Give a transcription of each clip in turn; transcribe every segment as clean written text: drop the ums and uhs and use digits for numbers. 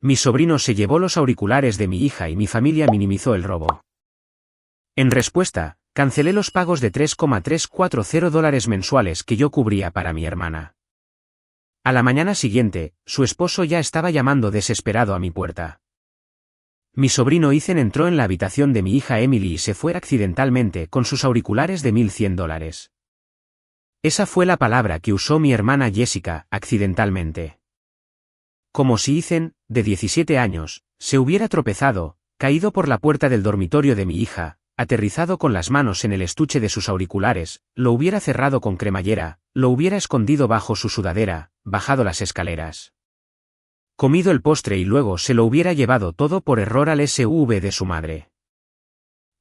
Mi sobrino se llevó los auriculares de mi hija y mi familia minimizó el robo. En respuesta, cancelé los pagos de $3,340 mensuales que yo cubría para mi hermana. A la mañana siguiente, su esposo ya estaba llamando desesperado a mi puerta. Mi sobrino Ethan entró en la habitación de mi hija Emily y se fue accidentalmente con sus auriculares de $1,100. Esa fue la palabra que usó mi hermana Jessica, accidentalmente. Como si Ethan, de 17 años, se hubiera tropezado, caído por la puerta del dormitorio de mi hija, aterrizado con las manos en el estuche de sus auriculares, lo hubiera cerrado con cremallera, lo hubiera escondido bajo su sudadera, bajado las escaleras, comido el postre y luego se lo hubiera llevado todo por error al SUV de su madre.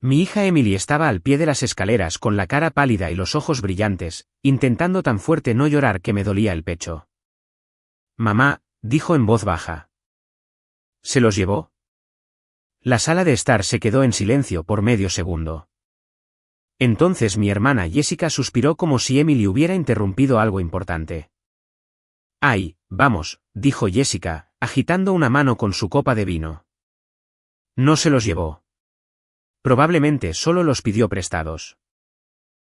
Mi hija Emily estaba al pie de las escaleras con la cara pálida y los ojos brillantes, intentando tan fuerte no llorar que me dolía el pecho. Mamá, dijo en voz baja. ¿Se los llevó? La sala de estar se quedó en silencio por medio segundo. Entonces mi hermana Jessica suspiró como si Emily hubiera interrumpido algo importante. «Ay, vamos», dijo Jessica, agitando una mano con su copa de vino. No se los llevó. Probablemente solo los pidió prestados.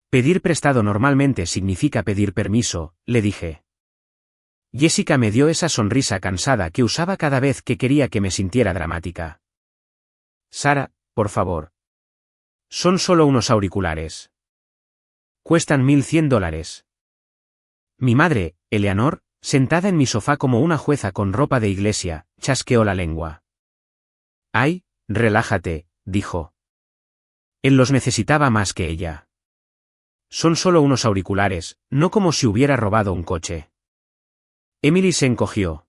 Pedir prestado normalmente significa pedir permiso, le dije. Jessica me dio esa sonrisa cansada que usaba cada vez que quería que me sintiera dramática. Sara, por favor. Son solo unos auriculares. Cuestan $1,100. Mi madre, Eleanor, sentada en mi sofá como una jueza con ropa de iglesia, chasqueó la lengua. Ay, relájate, dijo. Él los necesitaba más que ella. Son solo unos auriculares, no como si hubiera robado un coche. Emily se encogió.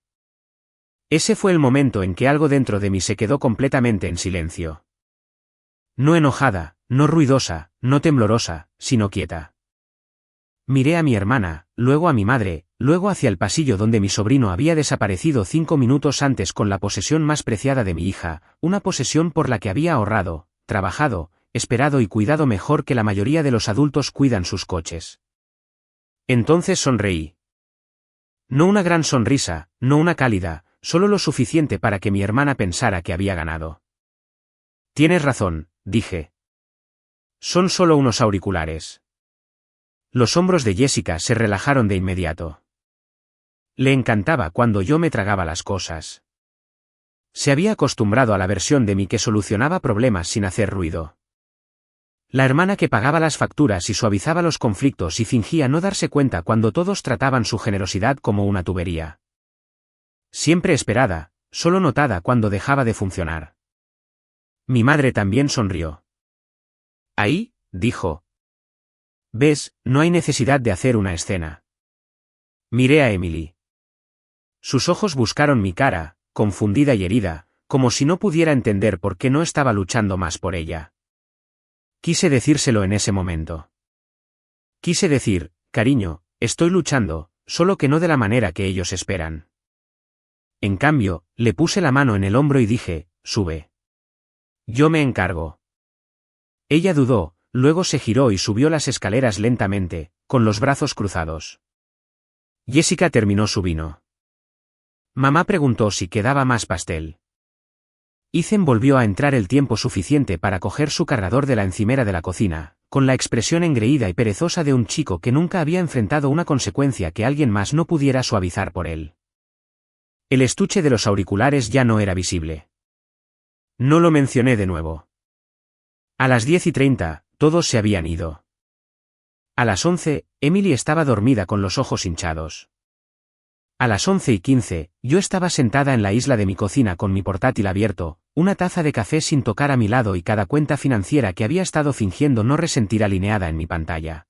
Ese fue el momento en que algo dentro de mí se quedó completamente en silencio. No enojada, no ruidosa, no temblorosa, sino quieta. Miré a mi hermana, luego a mi madre, luego hacia el pasillo donde mi sobrino había desaparecido 5 minutos antes con la posesión más preciada de mi hija, una posesión por la que había ahorrado, trabajado, esperado y cuidado mejor que la mayoría de los adultos cuidan sus coches. Entonces sonreí. No una gran sonrisa, no una cálida, solo lo suficiente para que mi hermana pensara que había ganado. Tienes razón, dije. Son solo unos auriculares. Los hombros de Jessica se relajaron de inmediato. Le encantaba cuando yo me tragaba las cosas. Se había acostumbrado a la versión de mí que solucionaba problemas sin hacer ruido. La hermana que pagaba las facturas y suavizaba los conflictos y fingía no darse cuenta cuando todos trataban su generosidad como una tubería. Siempre esperada, solo notada cuando dejaba de funcionar. Mi madre también sonrió. Ahí, dijo. ¿Ves? No hay necesidad de hacer una escena. Miré a Emily. Sus ojos buscaron mi cara, confundida y herida, como si no pudiera entender por qué no estaba luchando más por ella. Quise decírselo en ese momento. Quise decir, cariño, estoy luchando, solo que no de la manera que ellos esperan. En cambio, le puse la mano en el hombro y dije, sube. Yo me encargo. Ella dudó, luego se giró y subió las escaleras lentamente, con los brazos cruzados. Jessica terminó su vino. Mamá preguntó si quedaba más pastel. Ethan volvió a entrar el tiempo suficiente para coger su cargador de la encimera de la cocina, con la expresión engreída y perezosa de un chico que nunca había enfrentado una consecuencia que alguien más no pudiera suavizar por él. El estuche de los auriculares ya no era visible. No lo mencioné de nuevo. A las 10:30, todos se habían ido. A las 11, Emily estaba dormida con los ojos hinchados. A las 11:15, yo estaba sentada en la isla de mi cocina con mi portátil abierto, una taza de café sin tocar a mi lado y cada cuenta financiera que había estado fingiendo no resentir alineada en mi pantalla.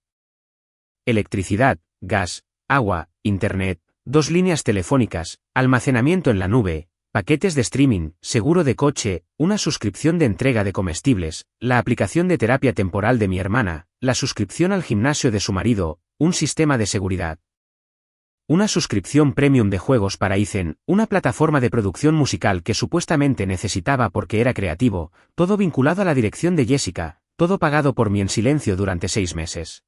Electricidad, gas, agua, internet, 2 líneas telefónicas, almacenamiento en la nube, paquetes de streaming, seguro de coche, una suscripción de entrega de comestibles, la aplicación de terapia temporal de mi hermana, la suscripción al gimnasio de su marido, un sistema de seguridad. Una suscripción premium de juegos para Ethan, una plataforma de producción musical que supuestamente necesitaba porque era creativo, todo vinculado a la dirección de Jessica, todo pagado por mí en silencio durante 6 meses.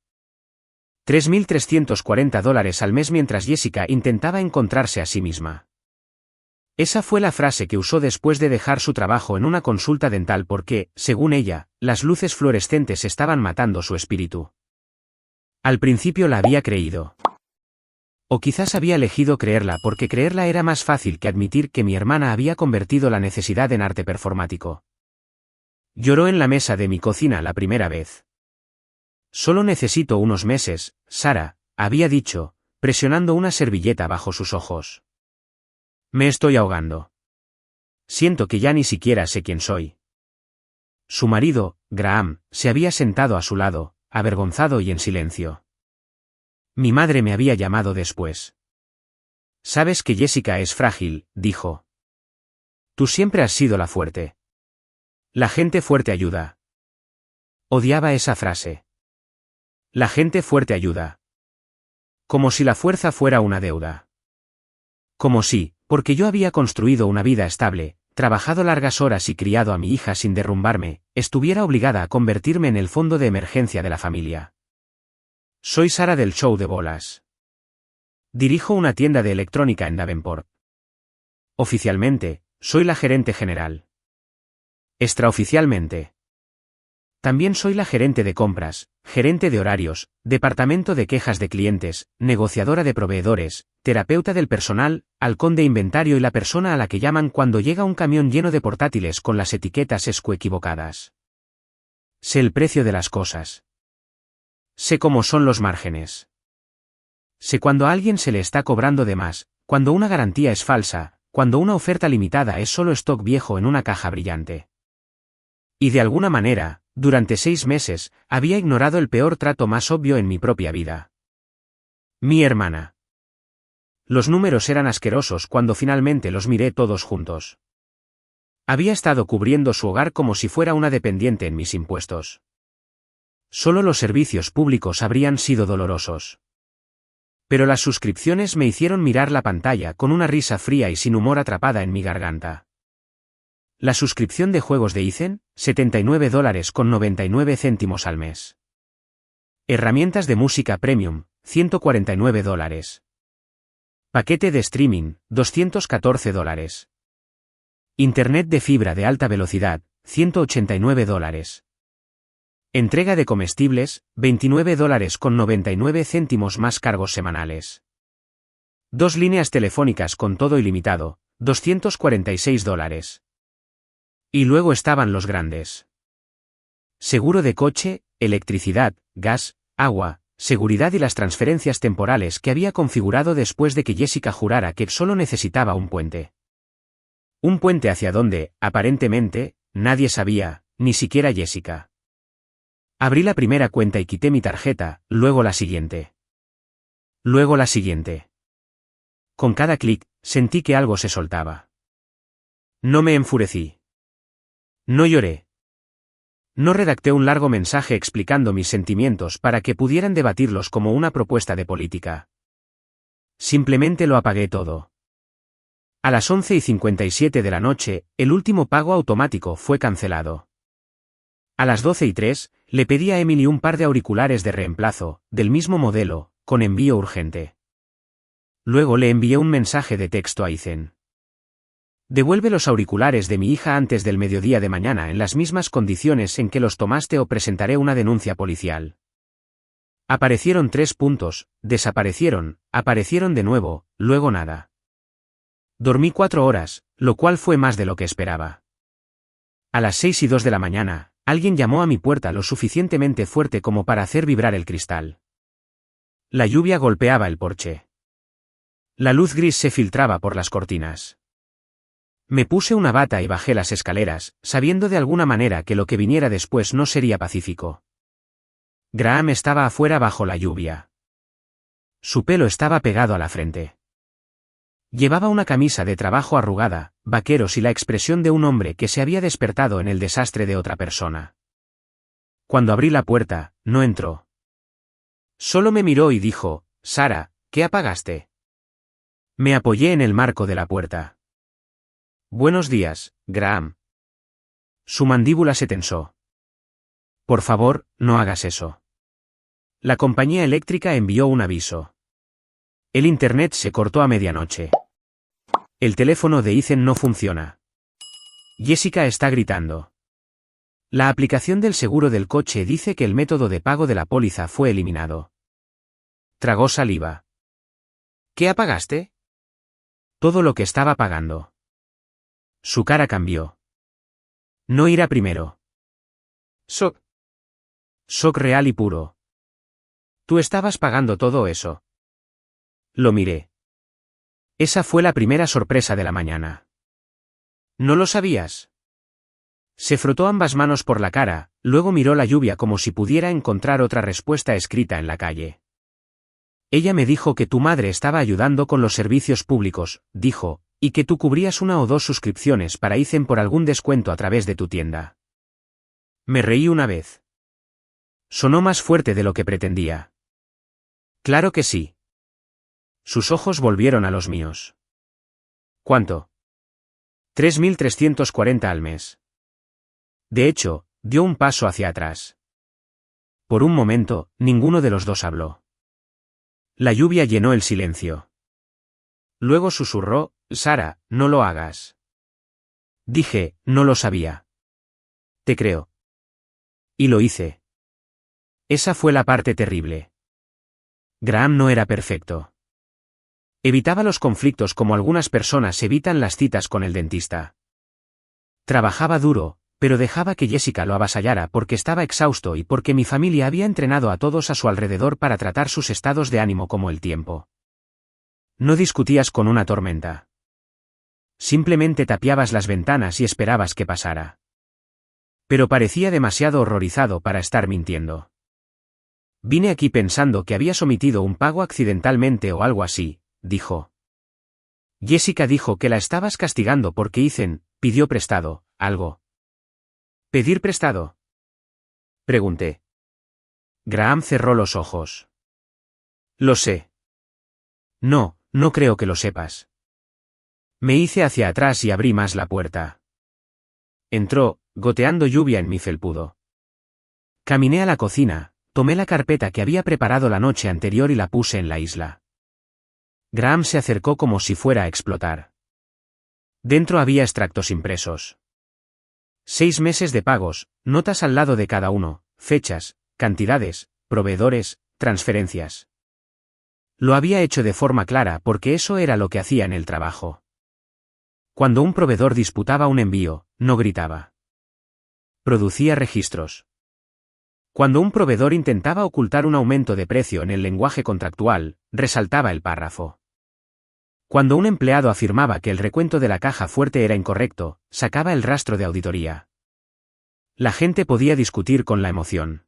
$3,340 al mes mientras Jessica intentaba encontrarse a sí misma. Esa fue la frase que usó después de dejar su trabajo en una consulta dental porque, según ella, las luces fluorescentes estaban matando su espíritu. Al principio la había creído. O quizás había elegido creerla porque creerla era más fácil que admitir que mi hermana había convertido la necesidad en arte performático. Lloró en la mesa de mi cocina la primera vez. Solo necesito unos meses, Sara, había dicho, presionando una servilleta bajo sus ojos. Me estoy ahogando. Siento que ya ni siquiera sé quién soy. Su marido, Graham, se había sentado a su lado, avergonzado y en silencio. Mi madre me había llamado después. Sabes que Jessica es frágil, dijo. Tú siempre has sido la fuerte. La gente fuerte ayuda. Odiaba esa frase. La gente fuerte ayuda. Como si la fuerza fuera una deuda. Como si, porque yo había construido una vida estable, trabajado largas horas y criado a mi hija sin derrumbarme, estuviera obligada a convertirme en el fondo de emergencia de la familia. Soy Sara del show de bolas. Dirijo una tienda de electrónica en Davenport. Oficialmente, soy la gerente general. Extraoficialmente. También soy la gerente de compras, gerente de horarios, departamento de quejas de clientes, negociadora de proveedores, terapeuta del personal, halcón de inventario y la persona a la que llaman cuando llega un camión lleno de portátiles con las etiquetas equivocadas. Sé el precio de las cosas. Sé cómo son los márgenes. Sé cuando a alguien se le está cobrando de más, cuando una garantía es falsa, cuando una oferta limitada es solo stock viejo en una caja brillante. Y de alguna manera, durante 6 meses, había ignorado el peor trato más obvio en mi propia vida. Mi hermana. Los números eran asquerosos cuando finalmente los miré todos juntos. Había estado cubriendo su hogar como si fuera una dependiente en mis impuestos. Solo los servicios públicos habrían sido dolorosos. Pero las suscripciones me hicieron mirar la pantalla con una risa fría y sin humor atrapada en mi garganta. La suscripción de juegos de Ethan, $79.99 al mes. Herramientas de música premium, $149. Paquete de streaming, $214. Internet de fibra de alta velocidad, $189. Entrega de comestibles, $29.99 más cargos semanales. 2 líneas telefónicas con todo ilimitado, $246. Y luego estaban los grandes. Seguro de coche, electricidad, gas, agua, seguridad y las transferencias temporales que había configurado después de que Jessica jurara que solo necesitaba un puente. Un puente hacia donde, aparentemente, nadie sabía, ni siquiera Jessica. Abrí la primera cuenta y quité mi tarjeta, luego la siguiente. Luego la siguiente. Con cada clic, sentí que algo se soltaba. No me enfurecí. No lloré. No redacté un largo mensaje explicando mis sentimientos para que pudieran debatirlos como una propuesta de política. Simplemente lo apagué todo. A las 11:57 de la noche, el último pago automático fue cancelado. A las 12:03, le pedí a Emily un par de auriculares de reemplazo, del mismo modelo, con envío urgente. Luego le envié un mensaje de texto a Ethan. Devuelve los auriculares de mi hija antes del mediodía de mañana en las mismas condiciones en que los tomaste o presentaré una denuncia policial. Aparecieron 3 puntos, desaparecieron, aparecieron de nuevo, luego nada. Dormí 4 horas, lo cual fue más de lo que esperaba. A las 6:02 de la mañana, alguien llamó a mi puerta lo suficientemente fuerte como para hacer vibrar el cristal. La lluvia golpeaba el porche. La luz gris se filtraba por las cortinas. Me puse una bata y bajé las escaleras, sabiendo de alguna manera que lo que viniera después no sería pacífico. Graham estaba afuera bajo la lluvia. Su pelo estaba pegado a la frente. Llevaba una camisa de trabajo arrugada, vaqueros y la expresión de un hombre que se había despertado en el desastre de otra persona. Cuando abrí la puerta, no entró. Solo me miró y dijo, «Sara, ¿qué apagaste?» Me apoyé en el marco de la puerta. «Buenos días, Graham». Su mandíbula se tensó. «Por favor, no hagas eso». La compañía eléctrica envió un aviso. El internet se cortó a medianoche. El teléfono de Ethan no funciona. Jessica está gritando. La aplicación del seguro del coche dice que el método de pago de la póliza fue eliminado. Tragó saliva. ¿Qué apagaste? Todo lo que estaba pagando. Su cara cambió. No irá primero. Shock. Shock real y puro. ¿Tú estabas pagando todo eso? Lo miré. Esa fue la primera sorpresa de la mañana. ¿No lo sabías? Se frotó ambas manos por la cara, luego miró la lluvia como si pudiera encontrar otra respuesta escrita en la calle. Ella me dijo que tu madre estaba ayudando con los servicios públicos, dijo, y que tú cubrías 1 o 2 suscripciones para Ethan por algún descuento a través de tu tienda. Me reí una vez. Sonó más fuerte de lo que pretendía. Claro que sí. Sus ojos volvieron a los míos. ¿Cuánto? 3.340 al mes. De hecho, dio un paso hacia atrás. Por un momento, ninguno de los dos habló. La lluvia llenó el silencio. Luego susurró, Sara, no lo hagas. Dije, no lo sabía. Te creo. Y lo hice. Esa fue la parte terrible. Graham no era perfecto. Evitaba los conflictos como algunas personas evitan las citas con el dentista. Trabajaba duro, pero dejaba que Jessica lo avasallara porque estaba exhausto y porque mi familia había entrenado a todos a su alrededor para tratar sus estados de ánimo como el tiempo. No discutías con una tormenta. Simplemente tapiabas las ventanas y esperabas que pasara. Pero parecía demasiado horrorizado para estar mintiendo. Vine aquí pensando que habías omitido un pago accidentalmente o algo así, dijo. Jessica dijo que la estabas castigando porque Ethan pidió prestado algo. ¿Pedir prestado? Pregunté. Graham cerró los ojos. Lo sé. No, no creo que lo sepas. Me hice hacia atrás y abrí más la puerta. Entró, goteando lluvia en mi felpudo. Caminé a la cocina, tomé la carpeta que había preparado la noche anterior y la puse en la isla. Graham se acercó como si fuera a explotar. Dentro había extractos impresos. 6 meses de pagos, notas al lado de cada uno, fechas, cantidades, proveedores, transferencias. Lo había hecho de forma clara porque eso era lo que hacía en el trabajo. Cuando un proveedor disputaba un envío, no gritaba. Producía registros. Cuando un proveedor intentaba ocultar un aumento de precio en el lenguaje contractual, resaltaba el párrafo. Cuando un empleado afirmaba que el recuento de la caja fuerte era incorrecto, sacaba el rastro de auditoría. La gente podía discutir con la emoción.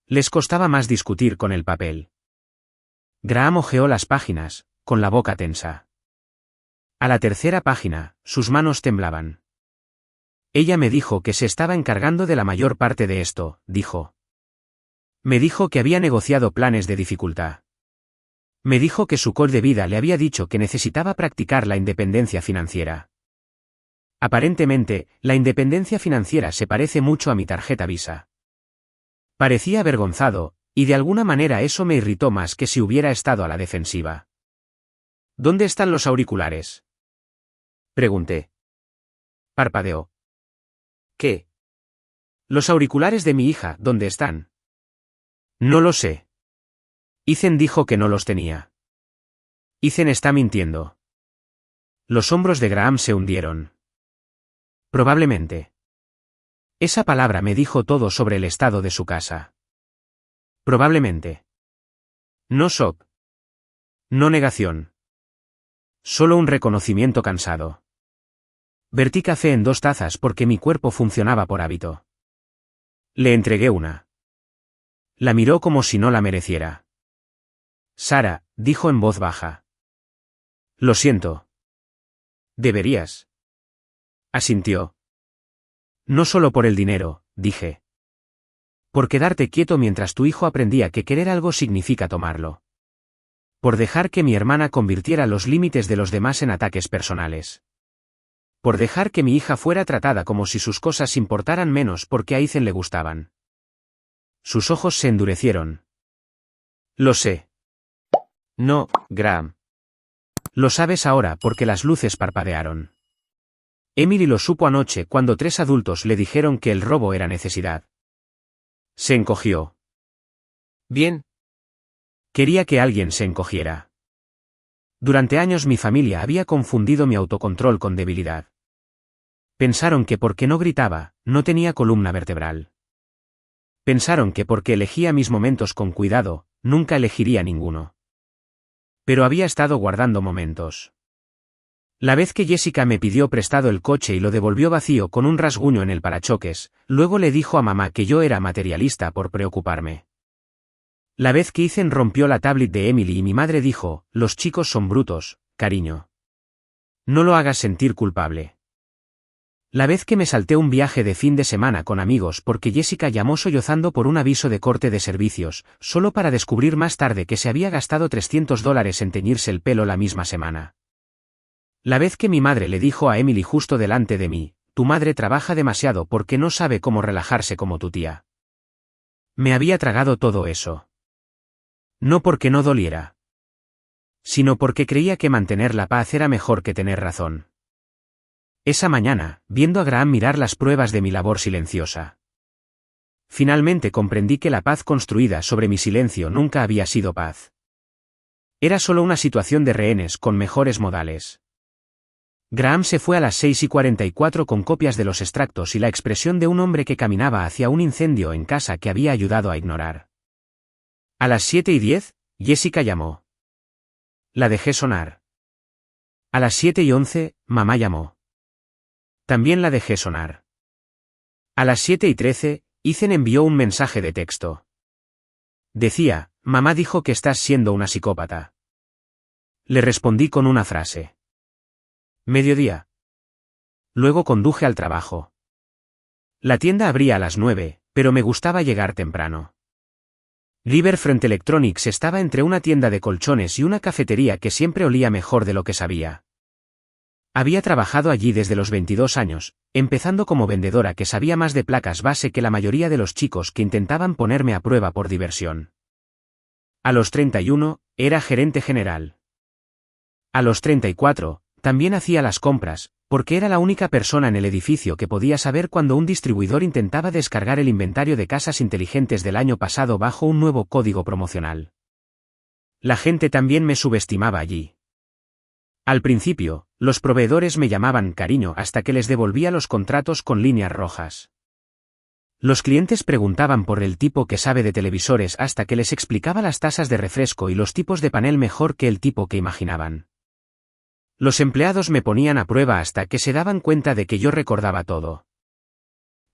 Les costaba más discutir con el papel. Graham hojeó las páginas, con la boca tensa. A la tercera página, sus manos temblaban. Ella me dijo que se estaba encargando de la mayor parte de esto, dijo. Me dijo que había negociado planes de dificultad. Me dijo que su coach de vida le había dicho que necesitaba practicar la independencia financiera. Aparentemente, la independencia financiera se parece mucho a mi tarjeta Visa. Parecía avergonzado, y de alguna manera eso me irritó más que si hubiera estado a la defensiva. ¿Dónde están los auriculares? Pregunté. Parpadeó. ¿Qué? Los auriculares de mi hija, ¿dónde están? No lo sé. Ethan dijo que no los tenía. Ethan está mintiendo. Los hombros de Graham se hundieron. Probablemente. Esa palabra me dijo todo sobre el estado de su casa. Probablemente. No shock. No negación. Solo un reconocimiento cansado. Vertí café en 2 tazas porque mi cuerpo funcionaba por hábito. Le entregué una. La miró como si no la mereciera. Sara, dijo en voz baja. Lo siento. Deberías. Asintió. No solo por el dinero, dije. Por quedarte quieto mientras tu hijo aprendía que querer algo significa tomarlo. Por dejar que mi hermana convirtiera los límites de los demás en ataques personales. Por dejar que mi hija fuera tratada como si sus cosas importaran menos porque a Ethan le gustaban. Sus ojos se endurecieron. Lo sé. No, Graham. Lo sabes ahora porque las luces parpadearon. Emily lo supo anoche cuando 3 adultos le dijeron que el robo era necesidad. Se encogió. Bien. Quería que alguien se encogiera. Durante años mi familia había confundido mi autocontrol con debilidad. Pensaron que porque no gritaba, no tenía columna vertebral. Pensaron que porque elegía mis momentos con cuidado, nunca elegiría ninguno. Pero había estado guardando momentos. La vez que Jessica me pidió prestado el coche y lo devolvió vacío con un rasguño en el parachoques, luego le dijo a mamá que yo era materialista por preocuparme. La vez que Ethan rompió la tablet de Emily y mi madre dijo, los chicos son brutos, cariño. No lo hagas sentir culpable. La vez que me salté un viaje de fin de semana con amigos porque Jessica llamó sollozando por un aviso de corte de servicios, solo para descubrir más tarde que se había gastado $300 en teñirse el pelo la misma semana. La vez que mi madre le dijo a Emily justo delante de mí, tu madre trabaja demasiado porque no sabe cómo relajarse como tu tía. Me había tragado todo eso. No porque no doliera, sino porque creía que mantener la paz era mejor que tener razón. Esa mañana, viendo a Graham mirar las pruebas de mi labor silenciosa. Finalmente comprendí que la paz construida sobre mi silencio nunca había sido paz. Era solo una situación de rehenes con mejores modales. Graham se fue a las 6:44 con copias de los extractos y la expresión de un hombre que caminaba hacia un incendio en casa que había ayudado a ignorar. A las 7:10, Jessica llamó. La dejé sonar. A las 7:11, mamá llamó. También la dejé sonar. A las 7:13, Ethan envió un mensaje de texto. Decía, mamá dijo que estás siendo una psicópata. Le respondí con una frase. Mediodía. Luego conduje al trabajo. La tienda abría a las 9, pero me gustaba llegar temprano. Riverfront Electronics estaba entre una tienda de colchones y una cafetería que siempre olía mejor de lo que sabía. Había trabajado allí desde los 22 años, empezando como vendedora que sabía más de placas base que la mayoría de los chicos que intentaban ponerme a prueba por diversión. A los 31, era gerente general. A los 34, también hacía las compras, porque era la única persona en el edificio que podía saber cuando un distribuidor intentaba descargar el inventario de casas inteligentes del año pasado bajo un nuevo código promocional. La gente también me subestimaba allí. Al principio, los proveedores me llamaban cariño hasta que les devolvía los contratos con líneas rojas. Los clientes preguntaban por el tipo que sabe de televisores hasta que les explicaba las tasas de refresco y los tipos de panel mejor que el tipo que imaginaban. Los empleados me ponían a prueba hasta que se daban cuenta de que yo recordaba todo.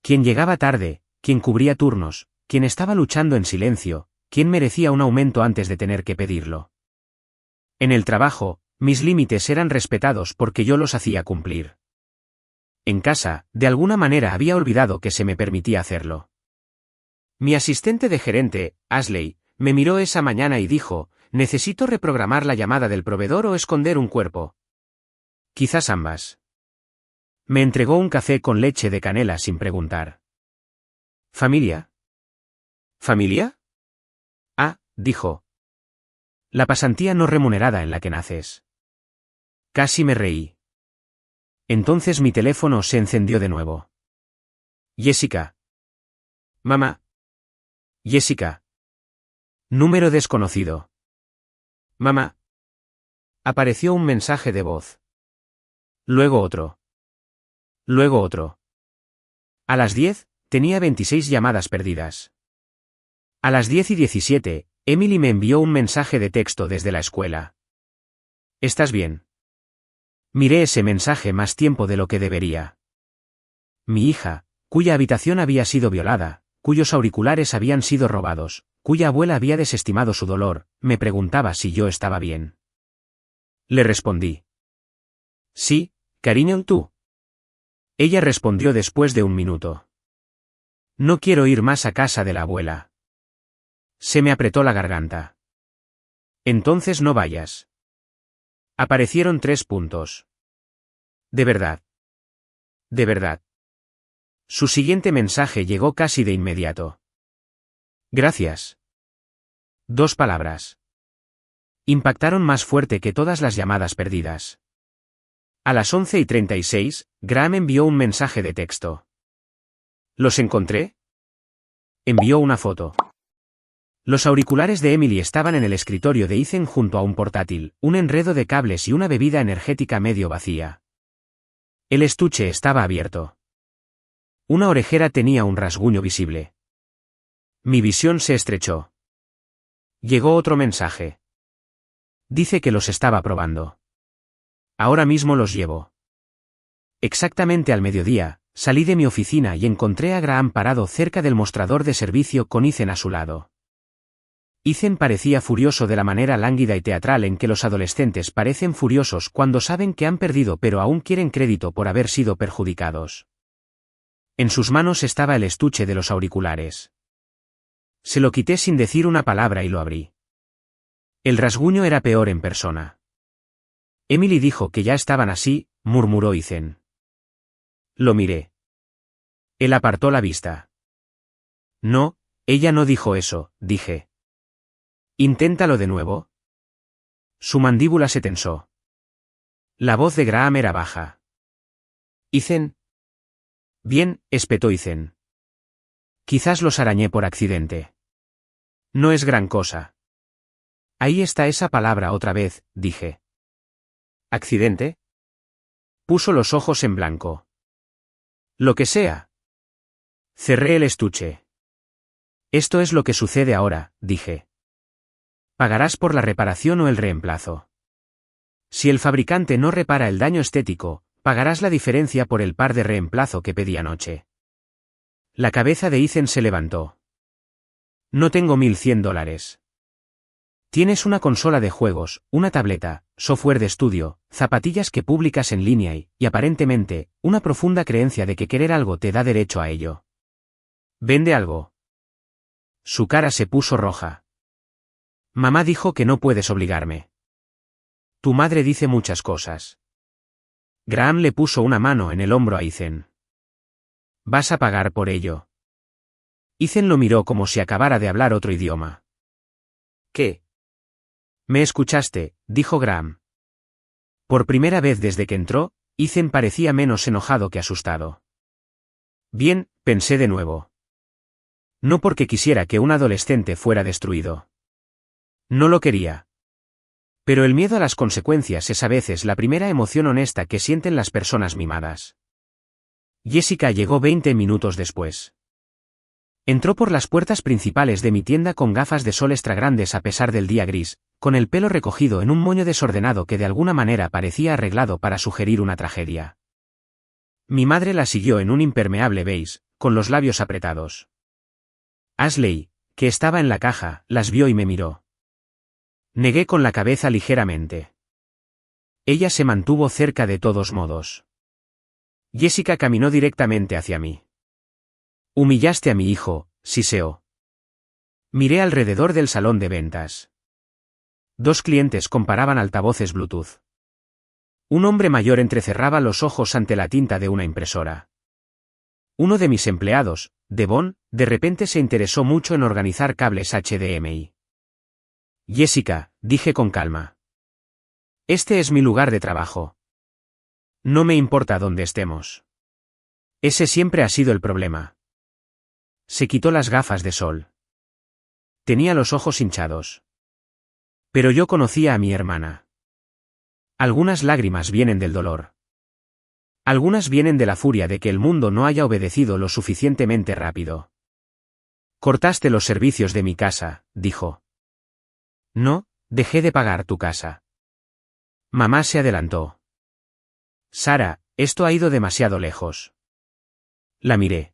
Quién llegaba tarde, quién cubría turnos, quién estaba luchando en silencio, quién merecía un aumento antes de tener que pedirlo. En el trabajo, mis límites eran respetados porque yo los hacía cumplir. En casa, de alguna manera había olvidado que se me permitía hacerlo. Mi asistente de gerente, Ashley, me miró esa mañana y dijo, ¿necesito reprogramar la llamada del proveedor o esconder un cuerpo? Quizás ambas. Me entregó un café con leche de canela sin preguntar. ¿Familia? ¿Familia? Ah, dijo. La pasantía no remunerada en la que naces. Casi me reí. Entonces mi teléfono se encendió de nuevo. Jessica. Mamá. Jessica. Número desconocido. Mamá. Apareció un mensaje de voz. Luego otro. Luego otro. A las 10, tenía 26 llamadas perdidas. A las 10:17, Emily me envió un mensaje de texto desde la escuela. ¿Estás bien? Miré ese mensaje más tiempo de lo que debería. Mi hija, cuya habitación había sido violada, cuyos auriculares habían sido robados, cuya abuela había desestimado su dolor, me preguntaba si yo estaba bien. Le respondí. Sí, cariño, ¿tú? Ella respondió después de un minuto. No quiero ir más a casa de la abuela. Se me apretó la garganta. Entonces no vayas. Aparecieron 3 puntos. De verdad. De verdad. Su siguiente mensaje llegó casi de inmediato. Gracias. 2 palabras. Impactaron más fuerte que todas las llamadas perdidas. A las 11:36, Graham envió un mensaje de texto. ¿Los encontré? Envió una foto. Los auriculares de Emily estaban en el escritorio de Ethan junto a un portátil, un enredo de cables y una bebida energética medio vacía. El estuche estaba abierto. Una orejera tenía un rasguño visible. Mi visión se estrechó. Llegó otro mensaje. Dice que los estaba probando. Ahora mismo los llevo. Exactamente al mediodía, salí de mi oficina y encontré a Graham parado cerca del mostrador de servicio con Ethan a su lado. Ethan parecía furioso de la manera lánguida y teatral en que los adolescentes parecen furiosos cuando saben que han perdido pero aún quieren crédito por haber sido perjudicados. En sus manos estaba el estuche de los auriculares. Se lo quité sin decir una palabra y lo abrí. El rasguño era peor en persona. Emily dijo que ya estaban así, murmuró Ethan. Lo miré. Él apartó la vista. No, ella no dijo eso, dije. Inténtalo de nuevo. Su mandíbula se tensó. La voz de Graham era baja. Ethan. Bien, espetó Ethan. Quizás los arañé por accidente. No es gran cosa. Ahí está esa palabra otra vez, dije. ¿Accidente? Puso los ojos en blanco. Lo que sea. Cerré el estuche. Esto es lo que sucede ahora, dije. Pagarás por la reparación o el reemplazo. Si el fabricante no repara el daño estético, pagarás la diferencia por el par de reemplazo que pedí anoche. La cabeza de Ethan se levantó. No tengo $1,100. Tienes una consola de juegos, una tableta, software de estudio, zapatillas que publicas en línea y, aparentemente, una profunda creencia de que querer algo te da derecho a ello. ¿Vende algo? Su cara se puso roja. Mamá dijo que no puedes obligarme. Tu madre dice muchas cosas. Graham le puso una mano en el hombro a Ethan. ¿Vas a pagar por ello? Ethan lo miró como si acabara de hablar otro idioma. ¿Qué? Me escuchaste, dijo Graham. Por primera vez desde que entró, Ethan parecía menos enojado que asustado. Bien, pensé de nuevo. No porque quisiera que un adolescente fuera destruido. No lo quería. Pero el miedo a las consecuencias es a veces la primera emoción honesta que sienten las personas mimadas. Jessica llegó 20 minutos después. Entró por las puertas principales de mi tienda con gafas de sol extra grandes a pesar del día gris, con el pelo recogido en un moño desordenado que de alguna manera parecía arreglado para sugerir una tragedia. Mi madre la siguió en un impermeable beige, con los labios apretados. Ashley, que estaba en la caja, las vio y me miró. Negué con la cabeza ligeramente. Ella se mantuvo cerca de todos modos. Jessica caminó directamente hacia mí. Humillaste a mi hijo, siseó. Miré alrededor del salón de ventas. 2 clientes comparaban altavoces Bluetooth. Un hombre mayor entrecerraba los ojos ante la tinta de una impresora. Uno de mis empleados, Devon, de repente se interesó mucho en organizar cables HDMI. Jessica, dije con calma. Este es mi lugar de trabajo. No me importa dónde estemos. Ese siempre ha sido el problema. Se quitó las gafas de sol. Tenía los ojos hinchados. Pero yo conocía a mi hermana. Algunas lágrimas vienen del dolor. Algunas vienen de la furia de que el mundo no haya obedecido lo suficientemente rápido. Cortaste los servicios de mi casa, dijo. No, dejé de pagar tu casa. Mamá se adelantó. Sara, esto ha ido demasiado lejos. La miré.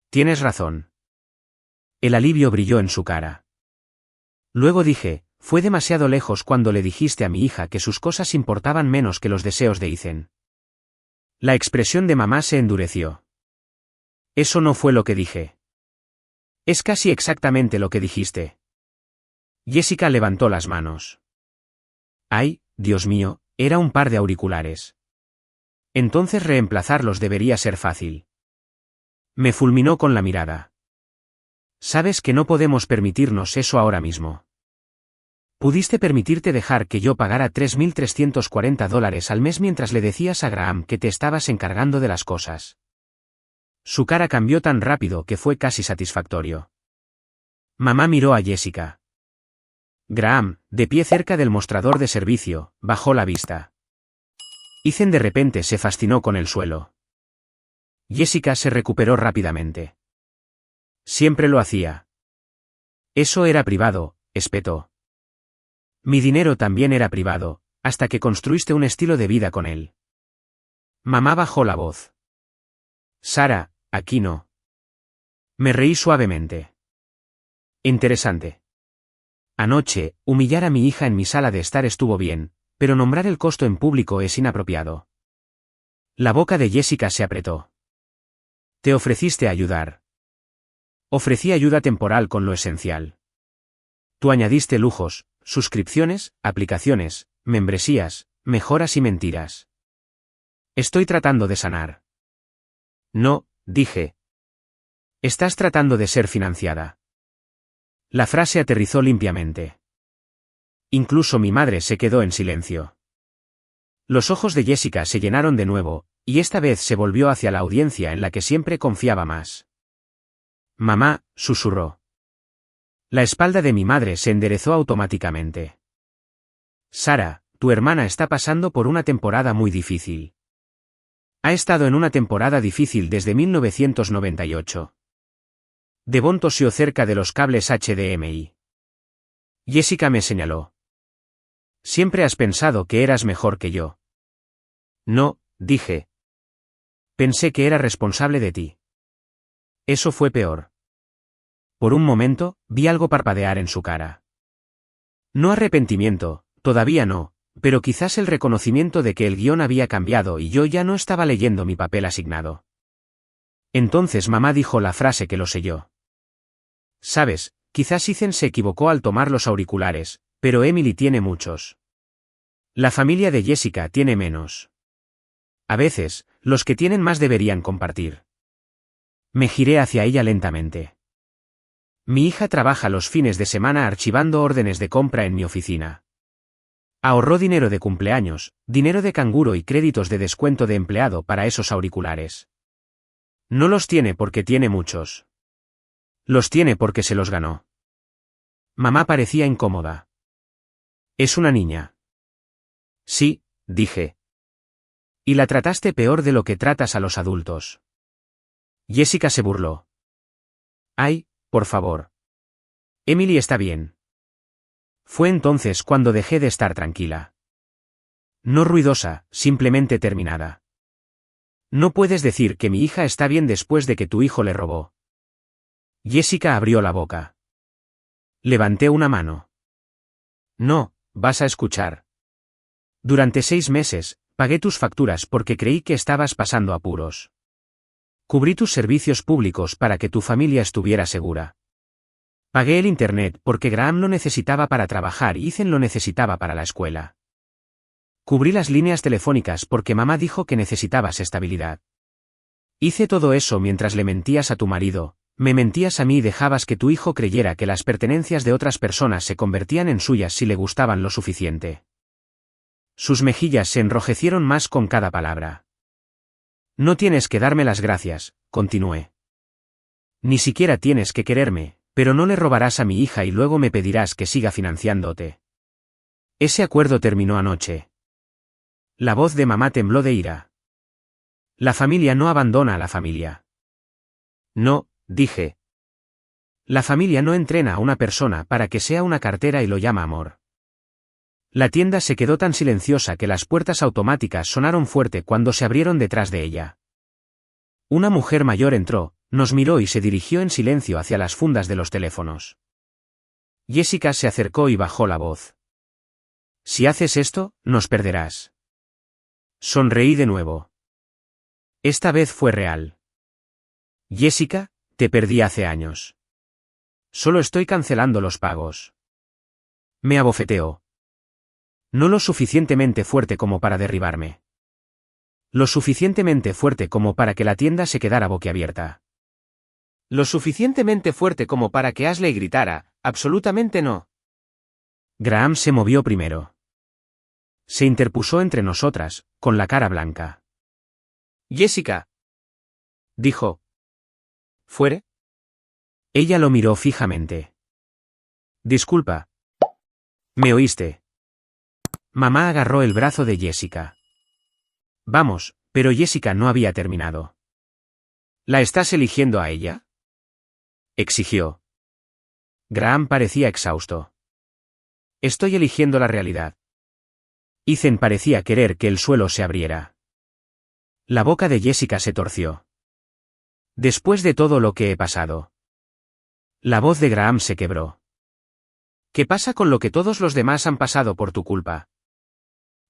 Tienes razón. El alivio brilló en su cara. Luego dije, fue demasiado lejos cuando le dijiste a mi hija que sus cosas importaban menos que los deseos de Ethan. La expresión de mamá se endureció. Eso no fue lo que dije. Es casi exactamente lo que dijiste. Jessica levantó las manos. Ay, Dios mío, era un par de auriculares. Entonces reemplazarlos debería ser fácil. Me fulminó con la mirada. Sabes que no podemos permitirnos eso ahora mismo. Pudiste permitirte dejar que yo pagara $3.340 al mes mientras le decías a Graham que te estabas encargando de las cosas. Su cara cambió tan rápido que fue casi satisfactorio. Mamá miró a Jessica. Graham, de pie cerca del mostrador de servicio, bajó la vista. Ethan de repente se fascinó con el suelo. Jessica se recuperó rápidamente. Siempre lo hacía. Eso era privado, espetó. Mi dinero también era privado, hasta que construiste un estilo de vida con él. Mamá bajó la voz. Sara, aquí no. Me reí suavemente. Interesante. Anoche, humillar a mi hija en mi sala de estar estuvo bien, pero nombrar el costo en público es inapropiado. La boca de Jessica se apretó. Te ofreciste ayudar. Ofrecí ayuda temporal con lo esencial. Tú añadiste lujos, suscripciones, aplicaciones, membresías, mejoras y mentiras. Estoy tratando de sanar. No, dije. Estás tratando de ser financiada. La frase aterrizó limpiamente. Incluso mi madre se quedó en silencio. Los ojos de Jessica se llenaron de nuevo, y esta vez se volvió hacia la audiencia en la que siempre confiaba más. Mamá, susurró. La espalda de mi madre se enderezó automáticamente. Sara, tu hermana está pasando por una temporada muy difícil. Ha estado en una temporada difícil desde 1998. Devon tosió cerca de los cables HDMI. Jessica me señaló. Siempre has pensado que eras mejor que yo. No, dije. Pensé que era responsable de ti. Eso fue peor. Por un momento, vi algo parpadear en su cara. No arrepentimiento, todavía no, pero quizás el reconocimiento de que el guión había cambiado y yo ya no estaba leyendo mi papel asignado. Entonces mamá dijo la frase que lo selló. Sabes, quizás Ethan se equivocó al tomar los auriculares, pero Emily tiene muchos. La familia de Jessica tiene menos. A veces, los que tienen más deberían compartir. Me giré hacia ella lentamente. Mi hija trabaja los fines de semana archivando órdenes de compra en mi oficina. Ahorró dinero de cumpleaños, dinero de canguro y créditos de descuento de empleado para esos auriculares. No los tiene porque tiene muchos. Los tiene porque se los ganó. Mamá parecía incómoda. Es una niña. Sí, dije. Y la trataste peor de lo que tratas a los adultos. Jessica se burló. Ay, por favor. Emily está bien. Fue entonces cuando dejé de estar tranquila. No ruidosa, simplemente terminada. No puedes decir que mi hija está bien después de que tu hijo le robó. Jessica abrió la boca. Levanté una mano. No, vas a escuchar. Durante 6 meses, pagué tus facturas porque creí que estabas pasando apuros. Cubrí tus servicios públicos para que tu familia estuviera segura. Pagué el internet porque Graham lo necesitaba para trabajar y Ethan lo necesitaba para la escuela. Cubrí las líneas telefónicas porque mamá dijo que necesitabas estabilidad. Hice todo eso mientras le mentías a tu marido, me mentías a mí y dejabas que tu hijo creyera que las pertenencias de otras personas se convertían en suyas si le gustaban lo suficiente. Sus mejillas se enrojecieron más con cada palabra. No tienes que darme las gracias, continué. Ni siquiera tienes que quererme, pero no le robarás a mi hija y luego me pedirás que siga financiándote. Ese acuerdo terminó anoche. La voz de mamá tembló de ira. La familia no abandona a la familia. No, dije. La familia no entrena a una persona para que sea una cartera y lo llama amor. La tienda se quedó tan silenciosa que las puertas automáticas sonaron fuerte cuando se abrieron detrás de ella. Una mujer mayor entró, nos miró y se dirigió en silencio hacia las fundas de los teléfonos. Jessica se acercó y bajó la voz. Si haces esto, nos perderás. Sonreí de nuevo. Esta vez fue real. Jessica, te perdí hace años. Solo estoy cancelando los pagos. Me abofeteó. No lo suficientemente fuerte como para derribarme. Lo suficientemente fuerte como para que la tienda se quedara boquiabierta. Lo suficientemente fuerte como para que Ashley gritara, absolutamente no. Graham se movió primero. Se interpuso entre nosotras, con la cara blanca. Jessica, dijo. ¿Fuere? Ella lo miró fijamente. Disculpa. ¿Me oíste? Mamá agarró el brazo de Jessica. Vamos, pero Jessica no había terminado. ¿La estás eligiendo a ella? Exigió. Graham parecía exhausto. Estoy eligiendo la realidad. Ethan parecía querer que el suelo se abriera. La boca de Jessica se torció. Después de todo lo que he pasado. La voz de Graham se quebró. ¿Qué pasa con lo que todos los demás han pasado por tu culpa?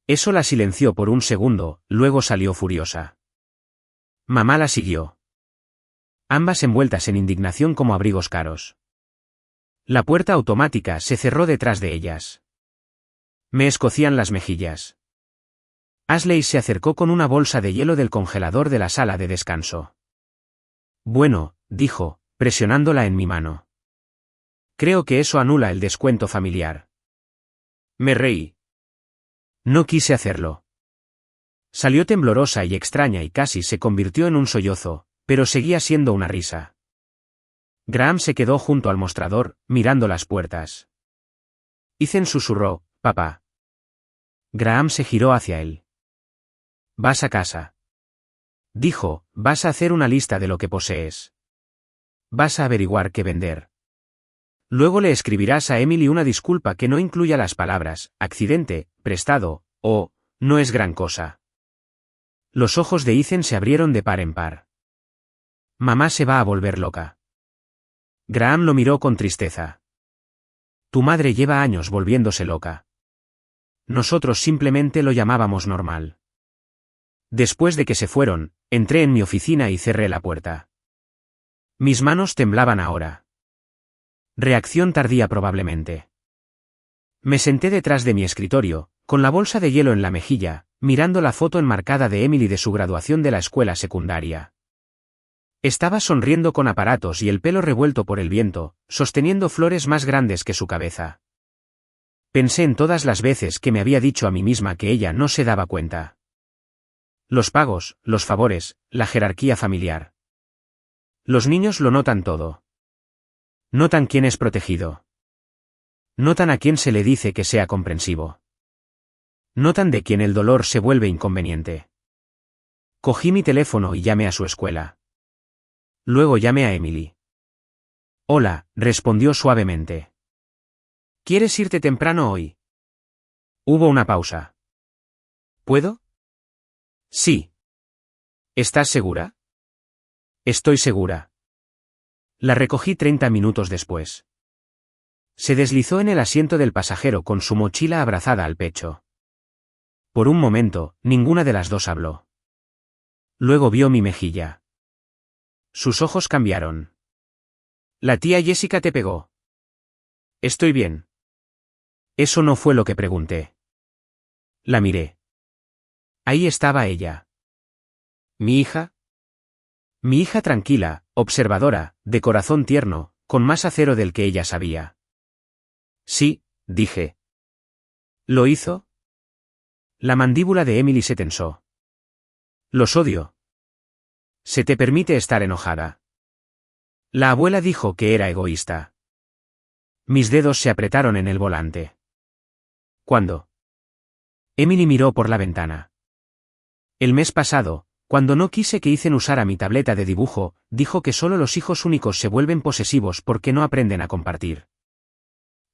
Eso la silenció por un segundo, luego salió furiosa. Mamá la siguió. Ambas envueltas en indignación como abrigos caros. La puerta automática se cerró detrás de ellas. Me escocían las mejillas. Ashley se acercó con una bolsa de hielo del congelador de la sala de descanso. Bueno, dijo, presionándola en mi mano. Creo que eso anula el descuento familiar. Me reí. No quise hacerlo. Salió temblorosa y extraña y casi se convirtió en un sollozo, pero seguía siendo una risa. Graham se quedó junto al mostrador, mirando las puertas. Ethan susurró, papá. Graham se giró hacia él. Vas a casa. Dijo, vas a hacer una lista de lo que posees. Vas a averiguar qué vender. Luego le escribirás a Emily una disculpa que no incluya las palabras, accidente, prestado, o, no es gran cosa. Los ojos de Ethan se abrieron de par en par. Mamá se va a volver loca. Graham lo miró con tristeza. Tu madre lleva años volviéndose loca. Nosotros simplemente lo llamábamos normal. Después de que se fueron, entré en mi oficina y cerré la puerta. Mis manos temblaban ahora. Reacción tardía probablemente. Me senté detrás de mi escritorio, con la bolsa de hielo en la mejilla, mirando la foto enmarcada de Emily de su graduación de la escuela secundaria. Estaba sonriendo con aparatos y el pelo revuelto por el viento, sosteniendo flores más grandes que su cabeza. Pensé en todas las veces que me había dicho a mí misma que ella no se daba cuenta. Los pagos, los favores, la jerarquía familiar. Los niños lo notan todo. Notan quién es protegido. Notan a quién se le dice que sea comprensivo. Notan de quién el dolor se vuelve inconveniente. Cogí mi teléfono y llamé a su escuela. Luego llamé a Emily. Hola, respondió suavemente. ¿Quieres irte temprano hoy? Hubo una pausa. ¿Puedo? Sí. ¿Estás segura? Estoy segura. La recogí 30 minutos después. Se deslizó en el asiento del pasajero con su mochila abrazada al pecho. Por un momento, ninguna de las dos habló. Luego vio mi mejilla. Sus ojos cambiaron. La tía Jessica te pegó. Estoy bien. Eso no fue lo que pregunté. La miré. Ahí estaba ella. ¿Mi hija? Mi hija tranquila, observadora, de corazón tierno, con más acero del que ella sabía. Sí, dije. ¿Lo hizo? La mandíbula de Emily se tensó. Los odio. Se te permite estar enojada. La abuela dijo que era egoísta. Mis dedos se apretaron en el volante. ¿Cuándo? Emily miró por la ventana. El mes pasado, cuando no quise que Ethan usara mi tableta de dibujo, dijo que solo los hijos únicos se vuelven posesivos porque no aprenden a compartir.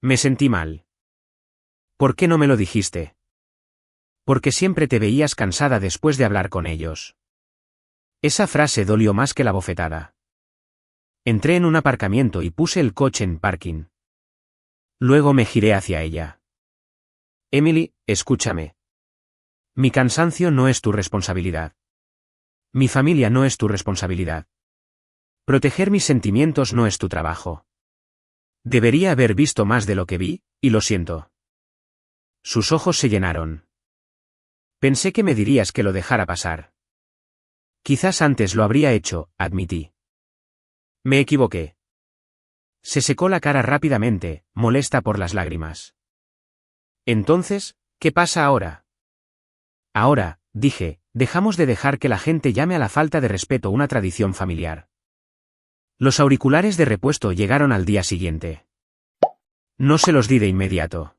Me sentí mal. ¿Por qué no me lo dijiste? Porque siempre te veías cansada después de hablar con ellos. Esa frase dolió más que la bofetada. Entré en un aparcamiento y puse el coche en parking. Luego me giré hacia ella. Emily, escúchame. Mi cansancio no es tu responsabilidad. Mi familia no es tu responsabilidad. Proteger mis sentimientos no es tu trabajo. Debería haber visto más de lo que vi, y lo siento. Sus ojos se llenaron. Pensé que me dirías que lo dejara pasar. Quizás antes lo habría hecho, admití. Me equivoqué. Se secó la cara rápidamente, molesta por las lágrimas. Entonces, ¿qué pasa ahora? Ahora, dije, dejamos de dejar que la gente llame a la falta de respeto una tradición familiar. Los auriculares de repuesto llegaron al día siguiente. No se los di de inmediato.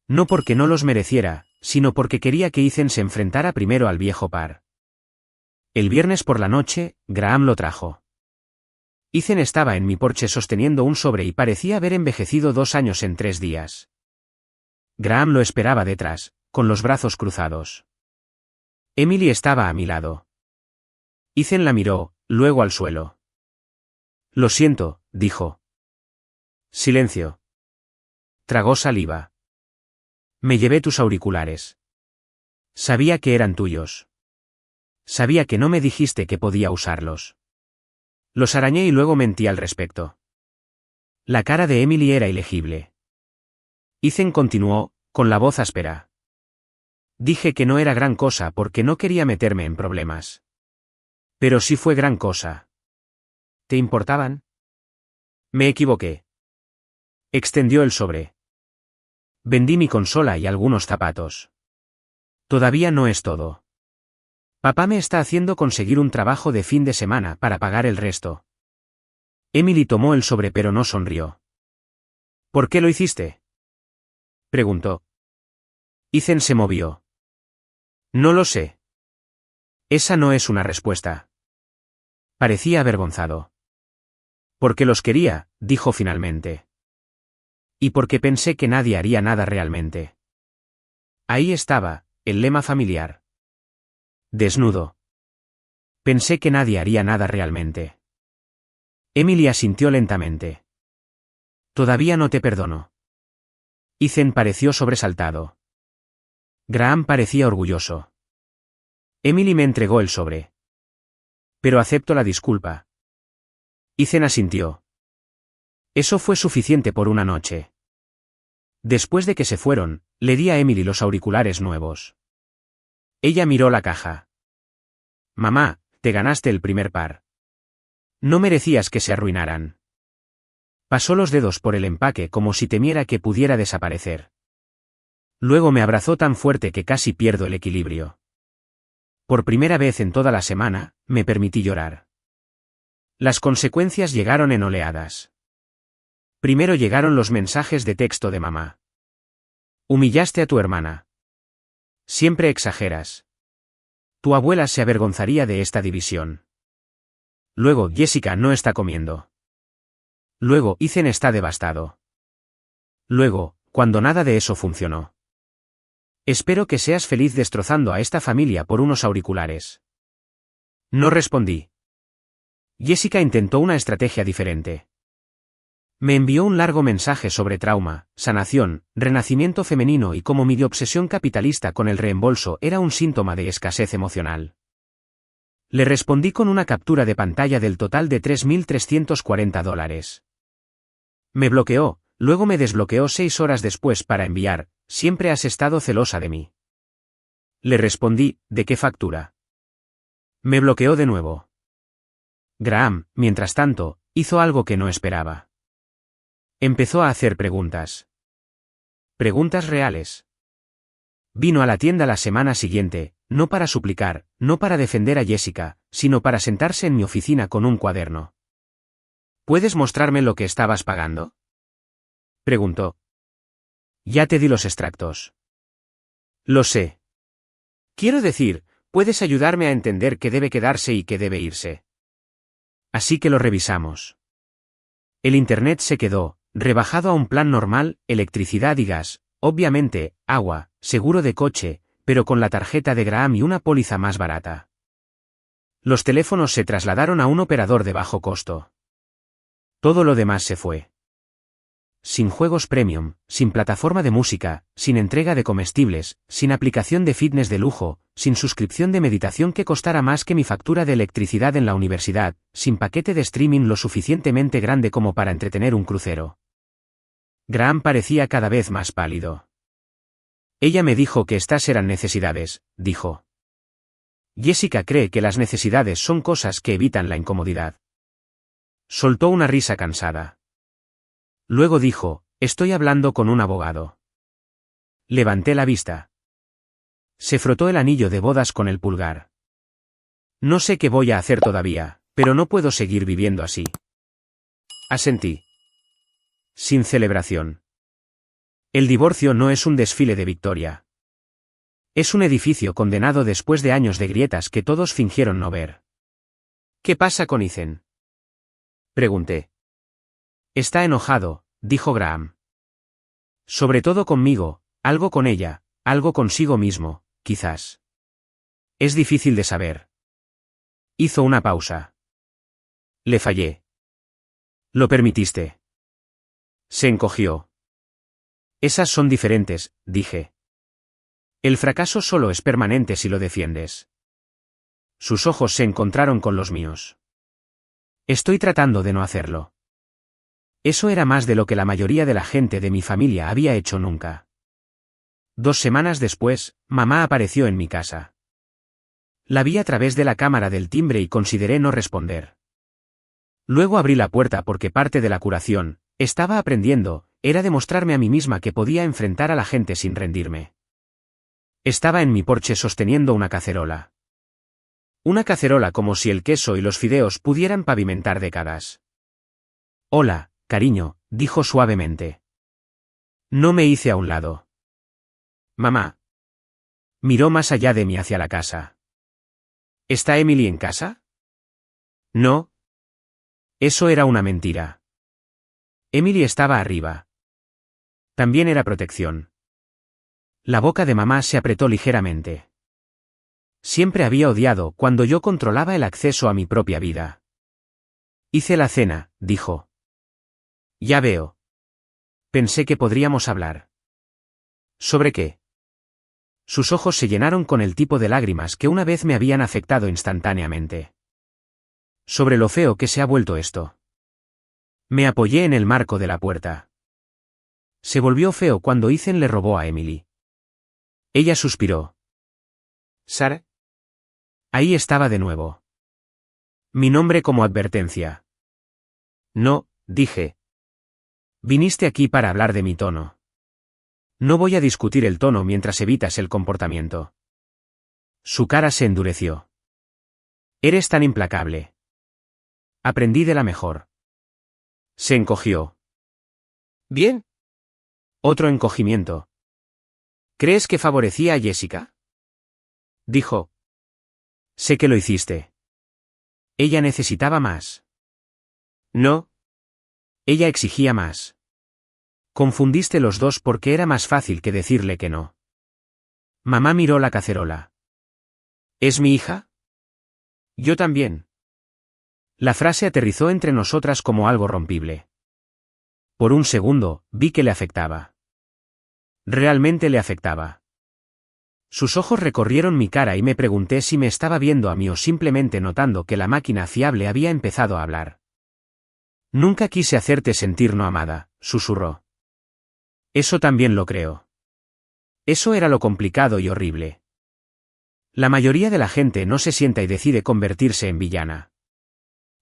No porque no los mereciera, sino porque quería que Ethan se enfrentara primero al viejo par. El viernes por la noche, Graham lo trajo. Ethan estaba en mi porche sosteniendo un sobre y parecía haber envejecido 2 años en 3 días. Graham lo esperaba detrás, con los brazos cruzados. Emily estaba a mi lado. Ethan la miró, luego al suelo. Lo siento, dijo. Silencio. Tragó saliva. Me llevé tus auriculares. Sabía que eran tuyos. Sabía que no me dijiste que podía usarlos. Los arañé y luego mentí al respecto. La cara de Emily era ilegible. Ethan continuó, con la voz áspera. Dije que no era gran cosa porque no quería meterme en problemas. Pero sí fue gran cosa. ¿Te importaban? Me equivoqué. Extendió el sobre. Vendí mi consola y algunos zapatos. Todavía no es todo. Papá me está haciendo conseguir un trabajo de fin de semana para pagar el resto. Emily tomó el sobre pero no sonrió. ¿Por qué lo hiciste? Preguntó. Ethan se movió. No lo sé. Esa no es una respuesta. Parecía avergonzado. Porque los quería, dijo finalmente. Y porque pensé que nadie haría nada realmente. Ahí estaba, el lema familiar. Desnudo. Pensé que nadie haría nada realmente. Emily asintió lentamente. Todavía no te perdono. Ethan pareció sobresaltado. Graham parecía orgulloso. Emily me entregó el sobre. Pero acepto la disculpa. Ethan asintió. Eso fue suficiente por una noche. Después de que se fueron, le di a Emily los auriculares nuevos. Ella miró la caja. Mamá, te ganaste el primer par. No merecías que se arruinaran. Pasó los dedos por el empaque como si temiera que pudiera desaparecer. Luego me abrazó tan fuerte que casi pierdo el equilibrio. Por primera vez en toda la semana, me permití llorar. Las consecuencias llegaron en oleadas. Primero llegaron los mensajes de texto de mamá. Humillaste a tu hermana. Siempre exageras. Tu abuela se avergonzaría de esta división. Luego, Jessica no está comiendo. Luego, Ethan está devastado. Luego, cuando nada de eso funcionó. Espero que seas feliz destrozando a esta familia por unos auriculares. No respondí. Jessica intentó una estrategia diferente. Me envió un largo mensaje sobre trauma, sanación, renacimiento femenino y cómo mi obsesión capitalista con el reembolso era un síntoma de escasez emocional. Le respondí con una captura de pantalla del total de $3.340. Me bloqueó, luego me desbloqueó 6 horas después para enviar, siempre has estado celosa de mí. Le respondí, ¿de qué factura? Me bloqueó de nuevo. Graham, mientras tanto, hizo algo que no esperaba. Empezó a hacer preguntas. Preguntas reales. Vino a la tienda la semana siguiente, no para suplicar, no para defender a Jessica, sino para sentarse en mi oficina con un cuaderno. ¿Puedes mostrarme lo que estabas pagando? Preguntó. Ya te di los extractos. Lo sé. Quiero decir, puedes ayudarme a entender qué debe quedarse y qué debe irse. Así que lo revisamos. El Internet se quedó, rebajado a un plan normal, electricidad y gas, obviamente, agua, seguro de coche, pero con la tarjeta de Graham y una póliza más barata. Los teléfonos se trasladaron a un operador de bajo costo. Todo lo demás se fue. Sin juegos premium, sin plataforma de música, sin entrega de comestibles, sin aplicación de fitness de lujo, sin suscripción de meditación que costara más que mi factura de electricidad en la universidad, sin paquete de streaming lo suficientemente grande como para entretener un crucero. Graham parecía cada vez más pálido. Ella me dijo que estas eran necesidades, dijo. Jessica cree que las necesidades son cosas que evitan la incomodidad. Soltó una risa cansada. Luego dijo, estoy hablando con un abogado. Levanté la vista. Se frotó el anillo de bodas con el pulgar. No sé qué voy a hacer todavía, pero no puedo seguir viviendo así. Asentí. Sin celebración. El divorcio no es un desfile de victoria. Es un edificio condenado después de años de grietas que todos fingieron no ver. ¿Qué pasa con Ethan?, pregunté. Está enojado, dijo Graham. Sobre todo conmigo, algo con ella, algo consigo mismo, quizás. Es difícil de saber. Hizo una pausa. Le fallé. Lo permitiste. Se encogió. Esas son diferentes, dije. El fracaso solo es permanente si lo defiendes. Sus ojos se encontraron con los míos. Estoy tratando de no hacerlo. Eso era más de lo que la mayoría de la gente de mi familia había hecho nunca. 2 semanas después, mamá apareció en mi casa. La vi a través de la cámara del timbre y consideré no responder. Luego abrí la puerta porque parte de la curación, estaba aprendiendo, era demostrarme a mí misma que podía enfrentar a la gente sin rendirme. Estaba en mi porche sosteniendo una cacerola. Una cacerola como si el queso y los fideos pudieran pavimentar décadas. Hola, cariño, dijo suavemente. No me hice a un lado. Mamá. Miró más allá de mí hacia la casa. ¿Está Emily en casa? No. Eso era una mentira. Emily estaba arriba. También era protección. La boca de mamá se apretó ligeramente. Siempre había odiado cuando yo controlaba el acceso a mi propia vida. Hice la cena, dijo. Ya veo. Pensé que podríamos hablar. ¿Sobre qué? Sus ojos se llenaron con el tipo de lágrimas que una vez me habían afectado instantáneamente. Sobre lo feo que se ha vuelto esto. Me apoyé en el marco de la puerta. Se volvió feo cuando Ethan le robó a Emily. Ella suspiró. ¿Sarah? Ahí estaba de nuevo. Mi nombre como advertencia. No, dije. Viniste aquí para hablar de mi tono. No voy a discutir el tono mientras evitas el comportamiento. Su cara se endureció. Eres tan implacable. Aprendí de la mejor. Se encogió. Bien. Otro encogimiento. ¿Crees que favorecía a Jessica? Dijo. Sé que lo hiciste. Ella necesitaba más. No. Ella exigía más. Confundiste los dos porque era más fácil que decirle que no. Mamá miró la cacerola. ¿Es mi hija? Yo también. La frase aterrizó entre nosotras como algo rompible. Por un segundo, vi que le afectaba. Realmente le afectaba. Sus ojos recorrieron mi cara y me pregunté si me estaba viendo a mí o simplemente notando que la máquina fiable había empezado a hablar. Nunca quise hacerte sentir no amada, susurró. Eso también lo creo. Eso era lo complicado y horrible. La mayoría de la gente no se sienta y decide convertirse en villana.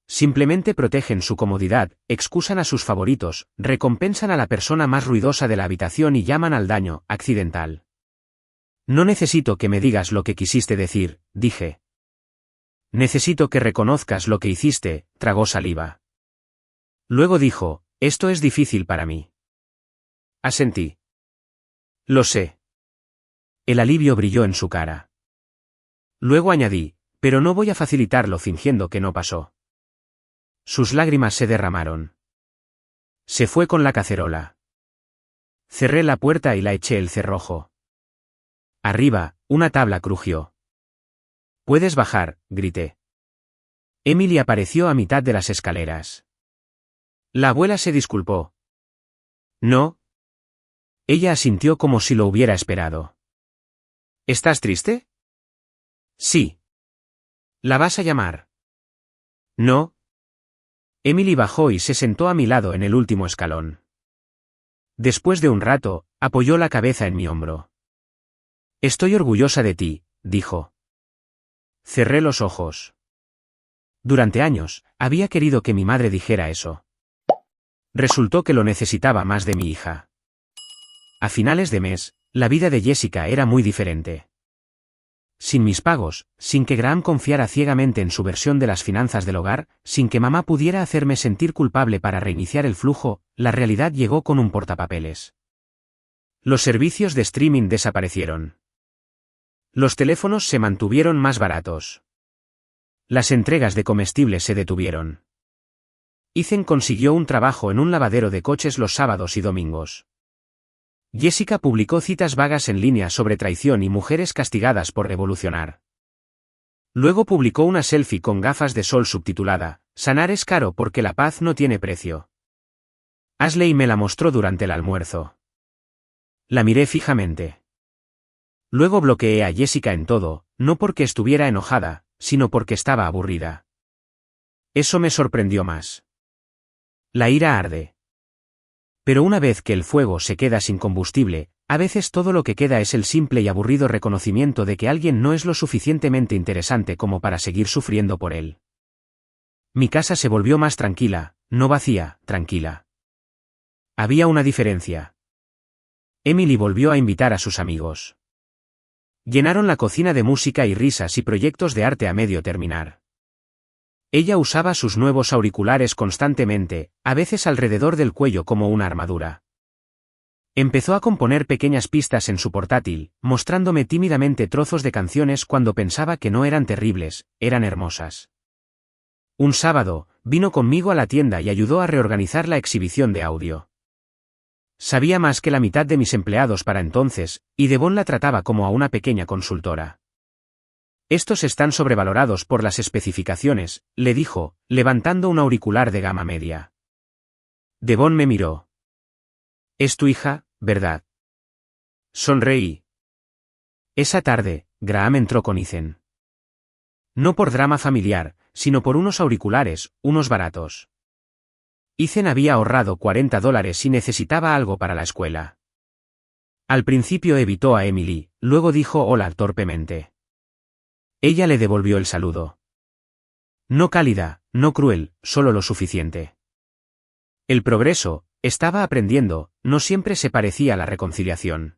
Simplemente protegen su comodidad, excusan a sus favoritos, recompensan a la persona más ruidosa de la habitación y llaman al daño accidental. No necesito que me digas lo que quisiste decir, dije. Necesito que reconozcas lo que hiciste, tragó saliva. Luego dijo, esto es difícil para mí. Asentí. Lo sé. El alivio brilló en su cara. Luego añadí, pero no voy a facilitarlo fingiendo que no pasó. Sus lágrimas se derramaron. Se fue con la cacerola. Cerré la puerta y la eché el cerrojo. Arriba, una tabla crujió. «Puedes bajar», grité. Emily apareció a mitad de las escaleras. La abuela se disculpó. «No». Ella asintió como si lo hubiera esperado. «¿Estás triste?» «Sí». «¿La vas a llamar?» «No». Emily bajó y se sentó a mi lado en el último escalón. Después de un rato, apoyó la cabeza en mi hombro. «Estoy orgullosa de ti», dijo. Cerré los ojos. Durante años, había querido que mi madre dijera eso. Resultó que lo necesitaba más de mi hija. A finales de mes, La vida de Jessica era muy diferente. Sin mis pagos, sin que Graham confiara ciegamente en su versión de las finanzas del hogar, sin que mamá pudiera hacerme sentir culpable para reiniciar el flujo, la realidad llegó con un portapapeles. Los servicios de streaming desaparecieron. Los teléfonos se mantuvieron más baratos. Las entregas de comestibles se detuvieron. Ethan consiguió un trabajo en un lavadero de coches los sábados y domingos. Jessica publicó citas vagas en línea sobre traición y mujeres castigadas por revolucionar. Luego publicó una selfie con gafas de sol subtitulada, "Sanar es caro porque la paz no tiene precio". Ashley me la mostró durante el almuerzo. La miré fijamente. Luego bloqueé a Jessica en todo, no porque estuviera enojada, sino porque estaba aburrida. Eso me sorprendió más. La ira arde. Pero una vez que el fuego se queda sin combustible, a veces todo lo que queda es el simple y aburrido reconocimiento de que alguien no es lo suficientemente interesante como para seguir sufriendo por él. Mi casa se volvió más tranquila, no vacía, tranquila. Había una diferencia. Emily volvió a invitar a sus amigos. Llenaron la cocina de música y risas y proyectos de arte a medio terminar. Ella usaba sus nuevos auriculares constantemente, a veces alrededor del cuello como una armadura. Empezó a componer pequeñas pistas en su portátil, mostrándome tímidamente trozos de canciones cuando pensaba que no eran terribles, eran hermosas. Un sábado, vino conmigo a la tienda y ayudó a reorganizar la exhibición de audio. Sabía más que la mitad de mis empleados para entonces, y Devon la trataba como a una pequeña consultora. Estos están sobrevalorados por las especificaciones, le dijo, levantando un auricular de gama media. Devon me miró. Es tu hija, ¿verdad? Sonreí. Esa tarde, Graham entró con Ethan. No por drama familiar, sino por unos auriculares, unos baratos. Ethan había ahorrado $40 y necesitaba algo para la escuela. Al principio evitó a Emily, luego dijo hola torpemente. Ella le devolvió el saludo. No cálida, no cruel, solo lo suficiente. El progreso, estaba aprendiendo, no siempre se parecía a la reconciliación.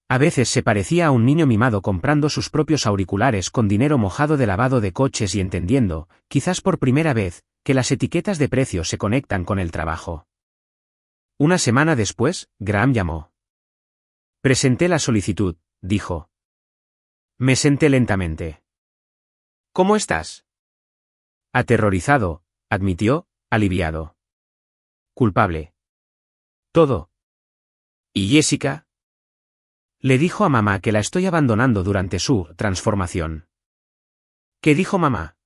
A veces se parecía a un niño mimado comprando sus propios auriculares con dinero mojado de lavado de coches y entendiendo, quizás por primera vez, que las etiquetas de precio se conectan con el trabajo. Una semana después, Graham llamó. Presenté la solicitud, dijo. Me senté lentamente. ¿Cómo estás? Aterrorizado, admitió, aliviado. Culpable. Todo. ¿Y Jessica? Le dijo a mamá que la estoy abandonando durante su transformación. ¿Qué dijo mamá?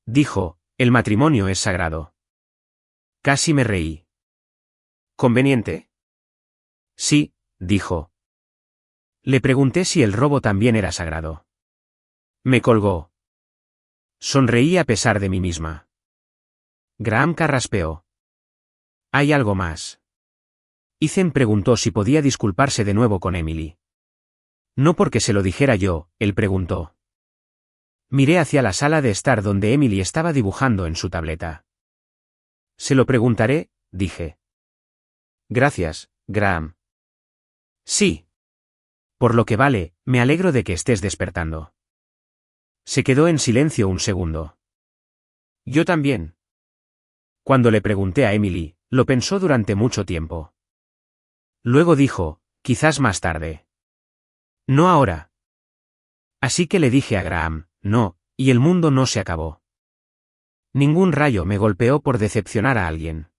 Dijo, el matrimonio es sagrado. Casi me reí. ¿Conveniente? Sí, dijo. Le pregunté si el robo también era sagrado. Me colgó. Sonreí a pesar de mí misma. Graham carraspeó. ¿Hay algo más? Ethan preguntó si podía disculparse de nuevo con Emily. No porque se lo dijera yo, él preguntó. Miré hacia la sala de estar donde Emily estaba dibujando en su tableta. Se lo preguntaré, dije. Gracias, Graham. Sí. Por lo que vale, me alegro de que estés despertando. Se quedó en silencio un segundo. Yo también. Cuando le pregunté a Emily, lo pensó durante mucho tiempo. Luego dijo, quizás más tarde. No ahora. Así que le dije a Graham, no, y el mundo no se acabó. Ningún rayo me golpeó por decepcionar a alguien.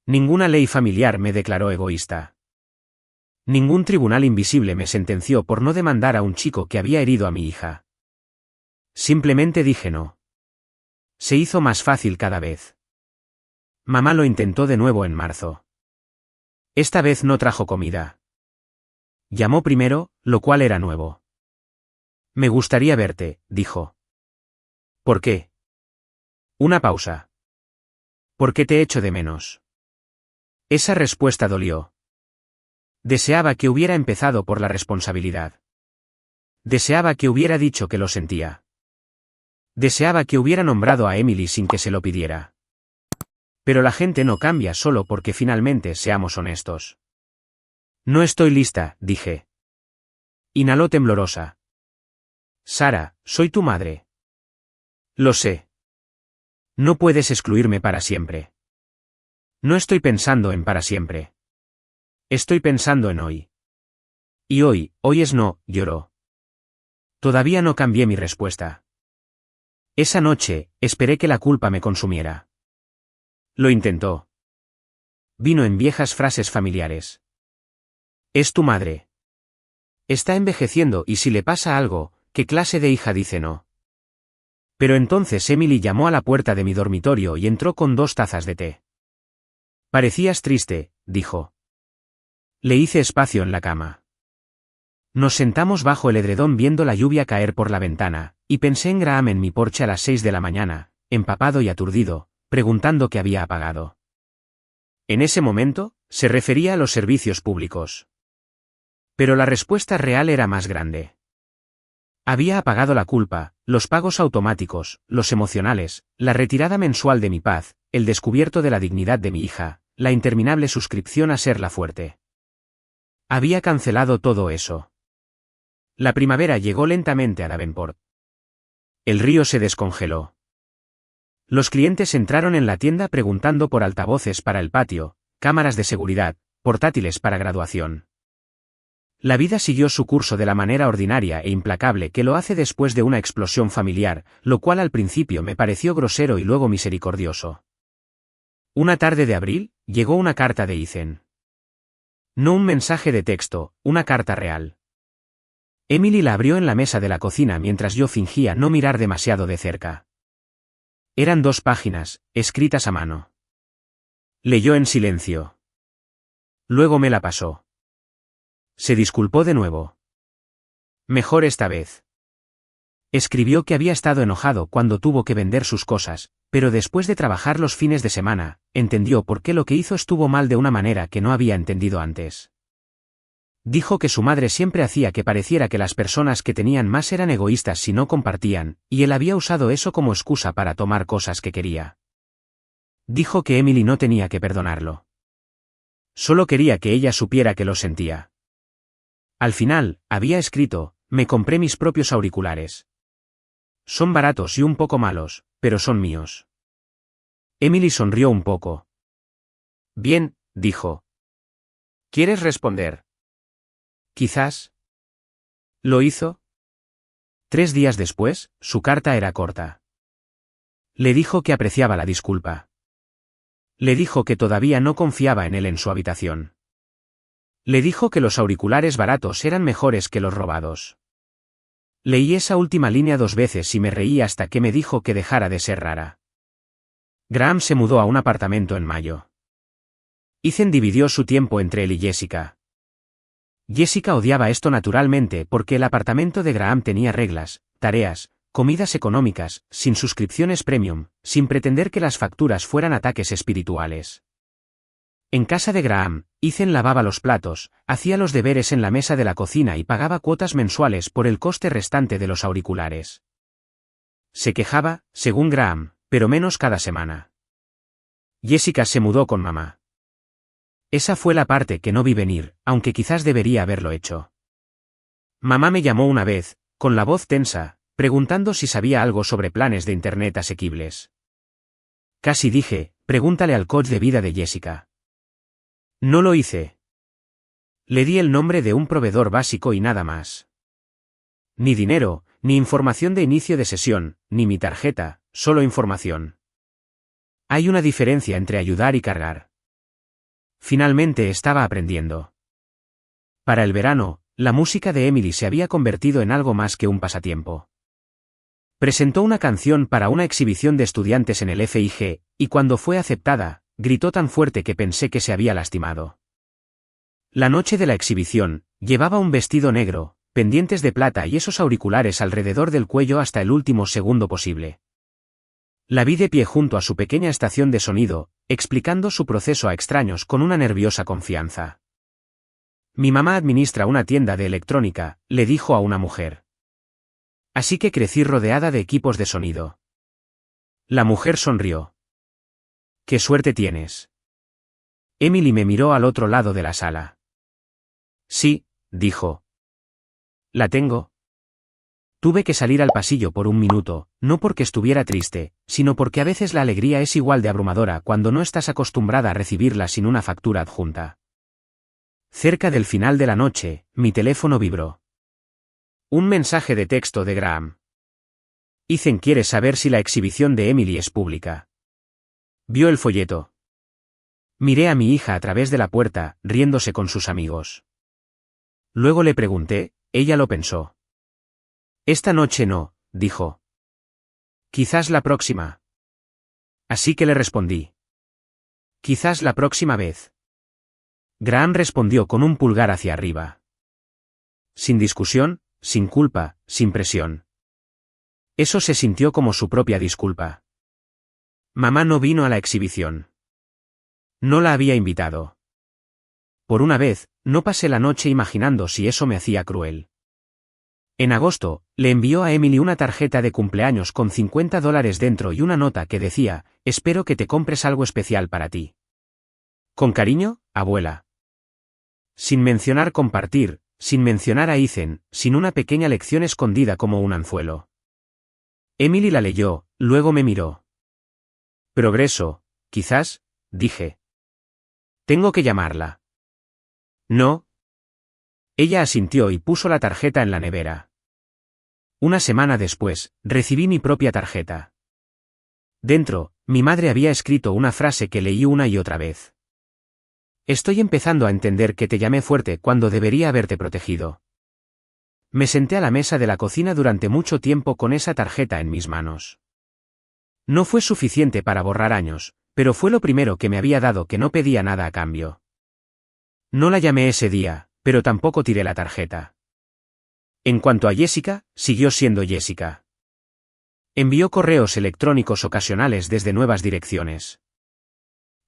Ninguna ley familiar me declaró egoísta. Ningún tribunal invisible me sentenció por no demandar a un chico que había herido a mi hija. Simplemente dije no. Se hizo más fácil cada vez. Mamá lo intentó de nuevo en marzo. Esta vez no trajo comida. Llamó primero, lo cual era nuevo. Me gustaría verte, dijo. ¿Por qué? Una pausa. ¿Por qué te echo de menos? Esa respuesta dolió. Deseaba que hubiera empezado por la responsabilidad. Deseaba que hubiera dicho que lo sentía. Deseaba que hubiera nombrado a Emily sin que se lo pidiera. Pero la gente no cambia solo porque finalmente seamos honestos. No estoy lista, dije. Inhaló temblorosa. Sara, soy tu madre. Lo sé. No puedes excluirme para siempre. No estoy pensando en para siempre. Estoy pensando en hoy. Y hoy es no, lloró. Todavía no cambié mi respuesta. Esa noche, esperé que la culpa me consumiera. Lo intentó. Vino en viejas frases familiares. Es tu madre. Está envejeciendo y si le pasa algo, ¿qué clase de hija dice no? Pero entonces Emily llamó a la puerta de mi dormitorio y entró con 2 tazas de té. Parecías triste, dijo. Le hice espacio en la cama. Nos sentamos bajo el edredón viendo la lluvia caer por la ventana, y pensé en Graham en mi porche a las 6 de la mañana, empapado y aturdido, preguntando qué había apagado. En ese momento, se refería a los servicios públicos. Pero la respuesta real era más grande. Había apagado la culpa, los pagos automáticos, los emocionales, la retirada mensual de mi paz, el descubierto de la dignidad de mi hija, la interminable suscripción a Ser la Fuerte. Había cancelado todo eso. La primavera llegó lentamente a Davenport. El río se descongeló. Los clientes entraron en la tienda preguntando por altavoces para el patio, cámaras de seguridad, portátiles para graduación. La vida siguió su curso de la manera ordinaria e implacable que lo hace después de una explosión familiar, lo cual al principio me pareció grosero y luego misericordioso. Una tarde de abril, llegó una carta de Ethan. No un mensaje de texto, una carta real. Emily la abrió en la mesa de la cocina mientras yo fingía no mirar demasiado de cerca. Eran 2 páginas, escritas a mano. Leyó en silencio. Luego me la pasó. Se disculpó de nuevo. Mejor esta vez. Escribió que había estado enojado cuando tuvo que vender sus cosas, pero después de trabajar los fines de semana, entendió por qué lo que hizo estuvo mal de una manera que no había entendido antes. Dijo que su madre siempre hacía que pareciera que las personas que tenían más eran egoístas si no compartían, y él había usado eso como excusa para tomar cosas que quería. Dijo que Emily no tenía que perdonarlo. Solo quería que ella supiera que lo sentía. Al final, había escrito, me compré mis propios auriculares. Son baratos y un poco malos, pero son míos. Emily sonrió un poco. Bien, dijo. ¿Quieres responder? Quizás. ¿Lo hizo? 3 días después, su carta era corta. Le dijo que apreciaba la disculpa. Le dijo que todavía no confiaba en él en su habitación. Le dijo que los auriculares baratos eran mejores que los robados. Leí esa última línea 2 veces y me reí hasta que me dijo que dejara de ser rara. Graham se mudó a un apartamento en mayo. Ethan dividió su tiempo entre él y Jessica. Jessica odiaba esto naturalmente porque el apartamento de Graham tenía reglas, tareas, comidas económicas, sin suscripciones premium, sin pretender que las facturas fueran ataques espirituales. En casa de Graham, Ethan lavaba los platos, hacía los deberes en la mesa de la cocina y pagaba cuotas mensuales por el coste restante de los auriculares. Se quejaba, según Graham, pero menos cada semana. Jessica se mudó con mamá. Esa fue la parte que no vi venir, aunque quizás debería haberlo hecho. Mamá me llamó una vez, con la voz tensa, preguntando si sabía algo sobre planes de internet asequibles. Casi dije, pregúntale al coach de vida de Jessica. No lo hice. Le di el nombre de un proveedor básico y nada más. Ni dinero, ni información de inicio de sesión, ni mi tarjeta, solo información. Hay una diferencia entre ayudar y cargar. Finalmente estaba aprendiendo. Para el verano, la música de Emily se había convertido en algo más que un pasatiempo. Presentó una canción para una exhibición de estudiantes en el FIG, y cuando fue aceptada, gritó tan fuerte que pensé que se había lastimado. La noche de la exhibición, llevaba un vestido negro, pendientes de plata y esos auriculares alrededor del cuello hasta el último segundo posible. La vi de pie junto a su pequeña estación de sonido, explicando su proceso a extraños con una nerviosa confianza. Mi mamá administra una tienda de electrónica, le dijo a una mujer. Así que crecí rodeada de equipos de sonido. La mujer sonrió. ¡Qué suerte tienes! Emily me miró al otro lado de la sala. Sí, dijo. La tengo. Tuve que salir al pasillo por un minuto, no porque estuviera triste, sino porque a veces la alegría es igual de abrumadora cuando no estás acostumbrada a recibirla sin una factura adjunta. Cerca del final de la noche, mi teléfono vibró. Un mensaje de texto de Graham. Ethan quiere saber si la exhibición de Emily es pública. Vio el folleto. Miré a mi hija a través de la puerta, riéndose con sus amigos. Luego le pregunté, ella lo pensó. Esta noche no, dijo. Quizás la próxima. Así que le respondí. Quizás la próxima vez. Graham respondió con un pulgar hacia arriba. Sin discusión, sin culpa, sin presión. Eso se sintió como su propia disculpa. Mamá no vino a la exhibición. No la había invitado. Por una vez, no pasé la noche imaginando si eso me hacía cruel. En agosto, le envió a Emily una tarjeta de cumpleaños con $50 dentro y una nota que decía, espero que te compres algo especial para ti. Con cariño, abuela. Sin mencionar compartir, sin mencionar a Ethan, sin una pequeña lección escondida como un anzuelo. Emily la leyó, luego me miró. Progreso, quizás, dije. Tengo que llamarla. No. Ella asintió y puso la tarjeta en la nevera. Una semana después, recibí mi propia tarjeta. Dentro, mi madre había escrito una frase que leí una y otra vez. Estoy empezando a entender que te llamé fuerte cuando debería haberte protegido. Me senté a la mesa de la cocina durante mucho tiempo con esa tarjeta en mis manos. No fue suficiente para borrar años, pero fue lo primero que me había dado que no pedía nada a cambio. No la llamé ese día, pero tampoco tiré la tarjeta. En cuanto a Jessica, siguió siendo Jessica. Envió correos electrónicos ocasionales desde nuevas direcciones.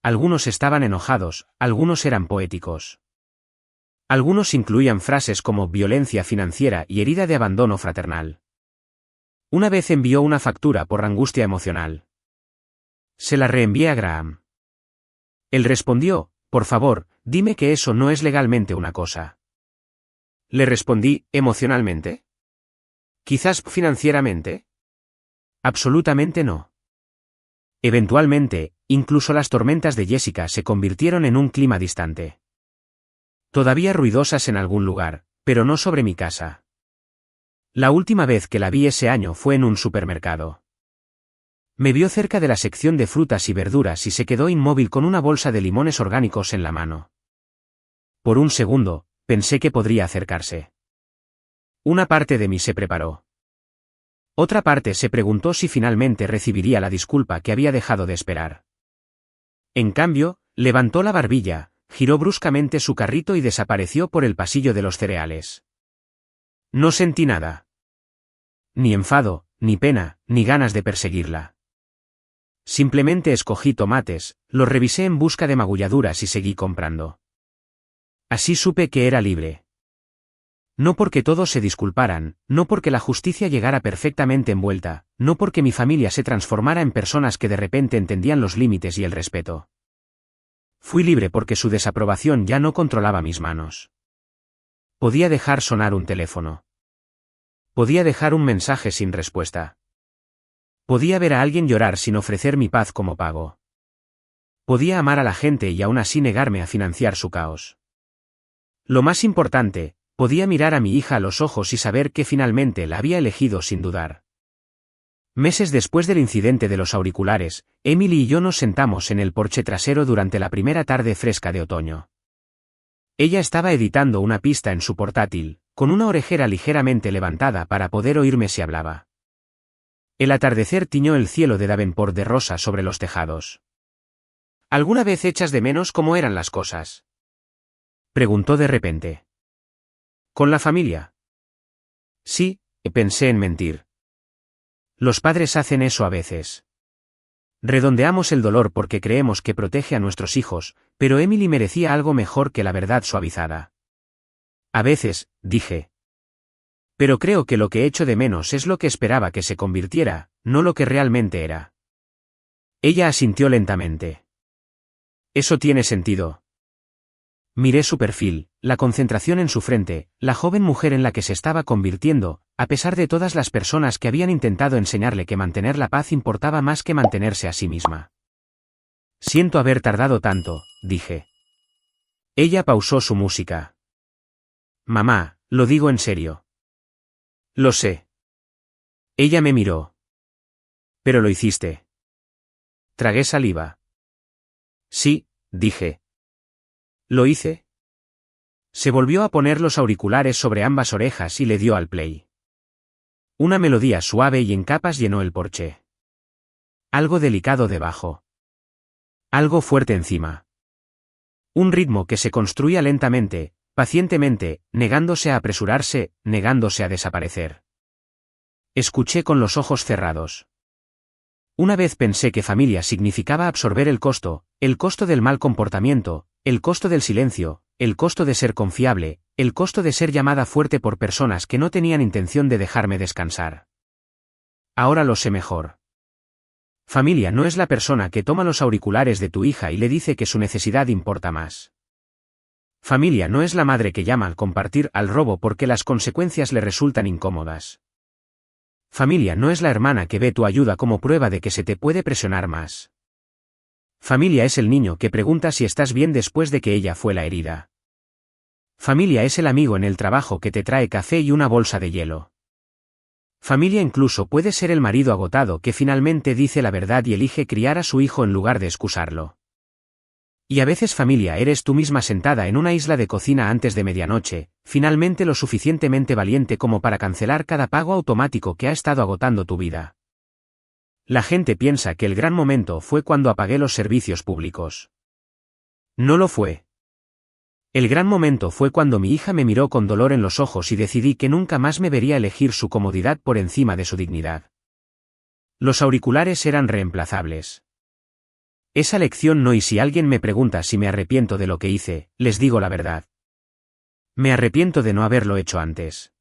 Algunos estaban enojados, algunos eran poéticos. Algunos incluían frases como violencia financiera y herida de abandono fraternal. Una vez envió una factura por angustia emocional. Se la reenvié a Graham. Él respondió, por favor, dime que eso no es legalmente una cosa. Le respondí, ¿emocionalmente? ¿Quizás financieramente? Absolutamente no. Eventualmente, incluso las tormentas de Jessica se convirtieron en un clima distante. Todavía ruidosas en algún lugar, pero no sobre mi casa. La última vez que la vi ese año fue en un supermercado. Me vio cerca de la sección de frutas y verduras y se quedó inmóvil con una bolsa de limones orgánicos en la mano. Por un segundo, pensé que podría acercarse. Una parte de mí se preparó. Otra parte se preguntó si finalmente recibiría la disculpa que había dejado de esperar. En cambio, levantó la barbilla, giró bruscamente su carrito y desapareció por el pasillo de los cereales. No sentí nada. Ni enfado, ni pena, ni ganas de perseguirla. Simplemente escogí tomates, los revisé en busca de magulladuras y seguí comprando. Así supe que era libre. No porque todos se disculparan, no porque la justicia llegara perfectamente envuelta, no porque mi familia se transformara en personas que de repente entendían los límites y el respeto. Fui libre porque su desaprobación ya no controlaba mis manos. Podía dejar sonar un teléfono. Podía dejar un mensaje sin respuesta. Podía ver a alguien llorar sin ofrecer mi paz como pago. Podía amar a la gente y aún así negarme a financiar su caos. Lo más importante, podía mirar a mi hija a los ojos y saber que finalmente la había elegido sin dudar. Meses después del incidente de los auriculares, Emily y yo nos sentamos en el porche trasero durante la primera tarde fresca de otoño. Ella estaba editando una pista en su portátil, con una orejera ligeramente levantada para poder oírme si hablaba. El atardecer tiñó el cielo de Davenport de rosa sobre los tejados. ¿Alguna vez echas de menos cómo eran las cosas?, preguntó de repente. ¿Con la familia? Sí, pensé en mentir. Los padres hacen eso a veces. Redondeamos el dolor porque creemos que protege a nuestros hijos, pero Emily merecía algo mejor que la verdad suavizada. A veces, dije. Pero creo que lo que echo de menos es lo que esperaba que se convirtiera, no lo que realmente era. Ella asintió lentamente. Eso tiene sentido. Miré su perfil, la concentración en su frente, la joven mujer en la que se estaba convirtiendo, a pesar de todas las personas que habían intentado enseñarle que mantener la paz importaba más que mantenerse a sí misma. Siento haber tardado tanto, dije. Ella pausó su música. Mamá, lo digo en serio. Lo sé. Ella me miró. Pero lo hiciste. Tragué saliva. Sí, dije. ¿Lo hice? Se volvió a poner los auriculares sobre ambas orejas y le dio al play. Una melodía suave y en capas llenó el porche. Algo delicado debajo. Algo fuerte encima. Un ritmo que se construía lentamente, pacientemente, negándose a apresurarse, negándose a desaparecer. Escuché con los ojos cerrados. Una vez pensé que familia significaba absorber el costo del mal comportamiento, el costo del silencio, el costo de ser confiable, el costo de ser llamada fuerte por personas que no tenían intención de dejarme descansar. Ahora lo sé mejor. Familia no es la persona que toma los auriculares de tu hija y le dice que su necesidad importa más. Familia no es la madre que llama al compartir al robo porque las consecuencias le resultan incómodas. Familia no es la hermana que ve tu ayuda como prueba de que se te puede presionar más. Familia es el niño que pregunta si estás bien después de que ella fue la herida. Familia es el amigo en el trabajo que te trae café y una bolsa de hielo. Familia incluso puede ser el marido agotado que finalmente dice la verdad y elige criar a su hijo en lugar de excusarlo. Y a veces familia eres tú misma sentada en una isla de cocina antes de medianoche, finalmente lo suficientemente valiente como para cancelar cada pago automático que ha estado agotando tu vida. La gente piensa que el gran momento fue cuando apagué los servicios públicos. No lo fue. El gran momento fue cuando mi hija me miró con dolor en los ojos y decidí que nunca más me vería elegir su comodidad por encima de su dignidad. Los auriculares eran reemplazables. Esa lección no, y si alguien me pregunta si me arrepiento de lo que hice, les digo la verdad. Me arrepiento de no haberlo hecho antes.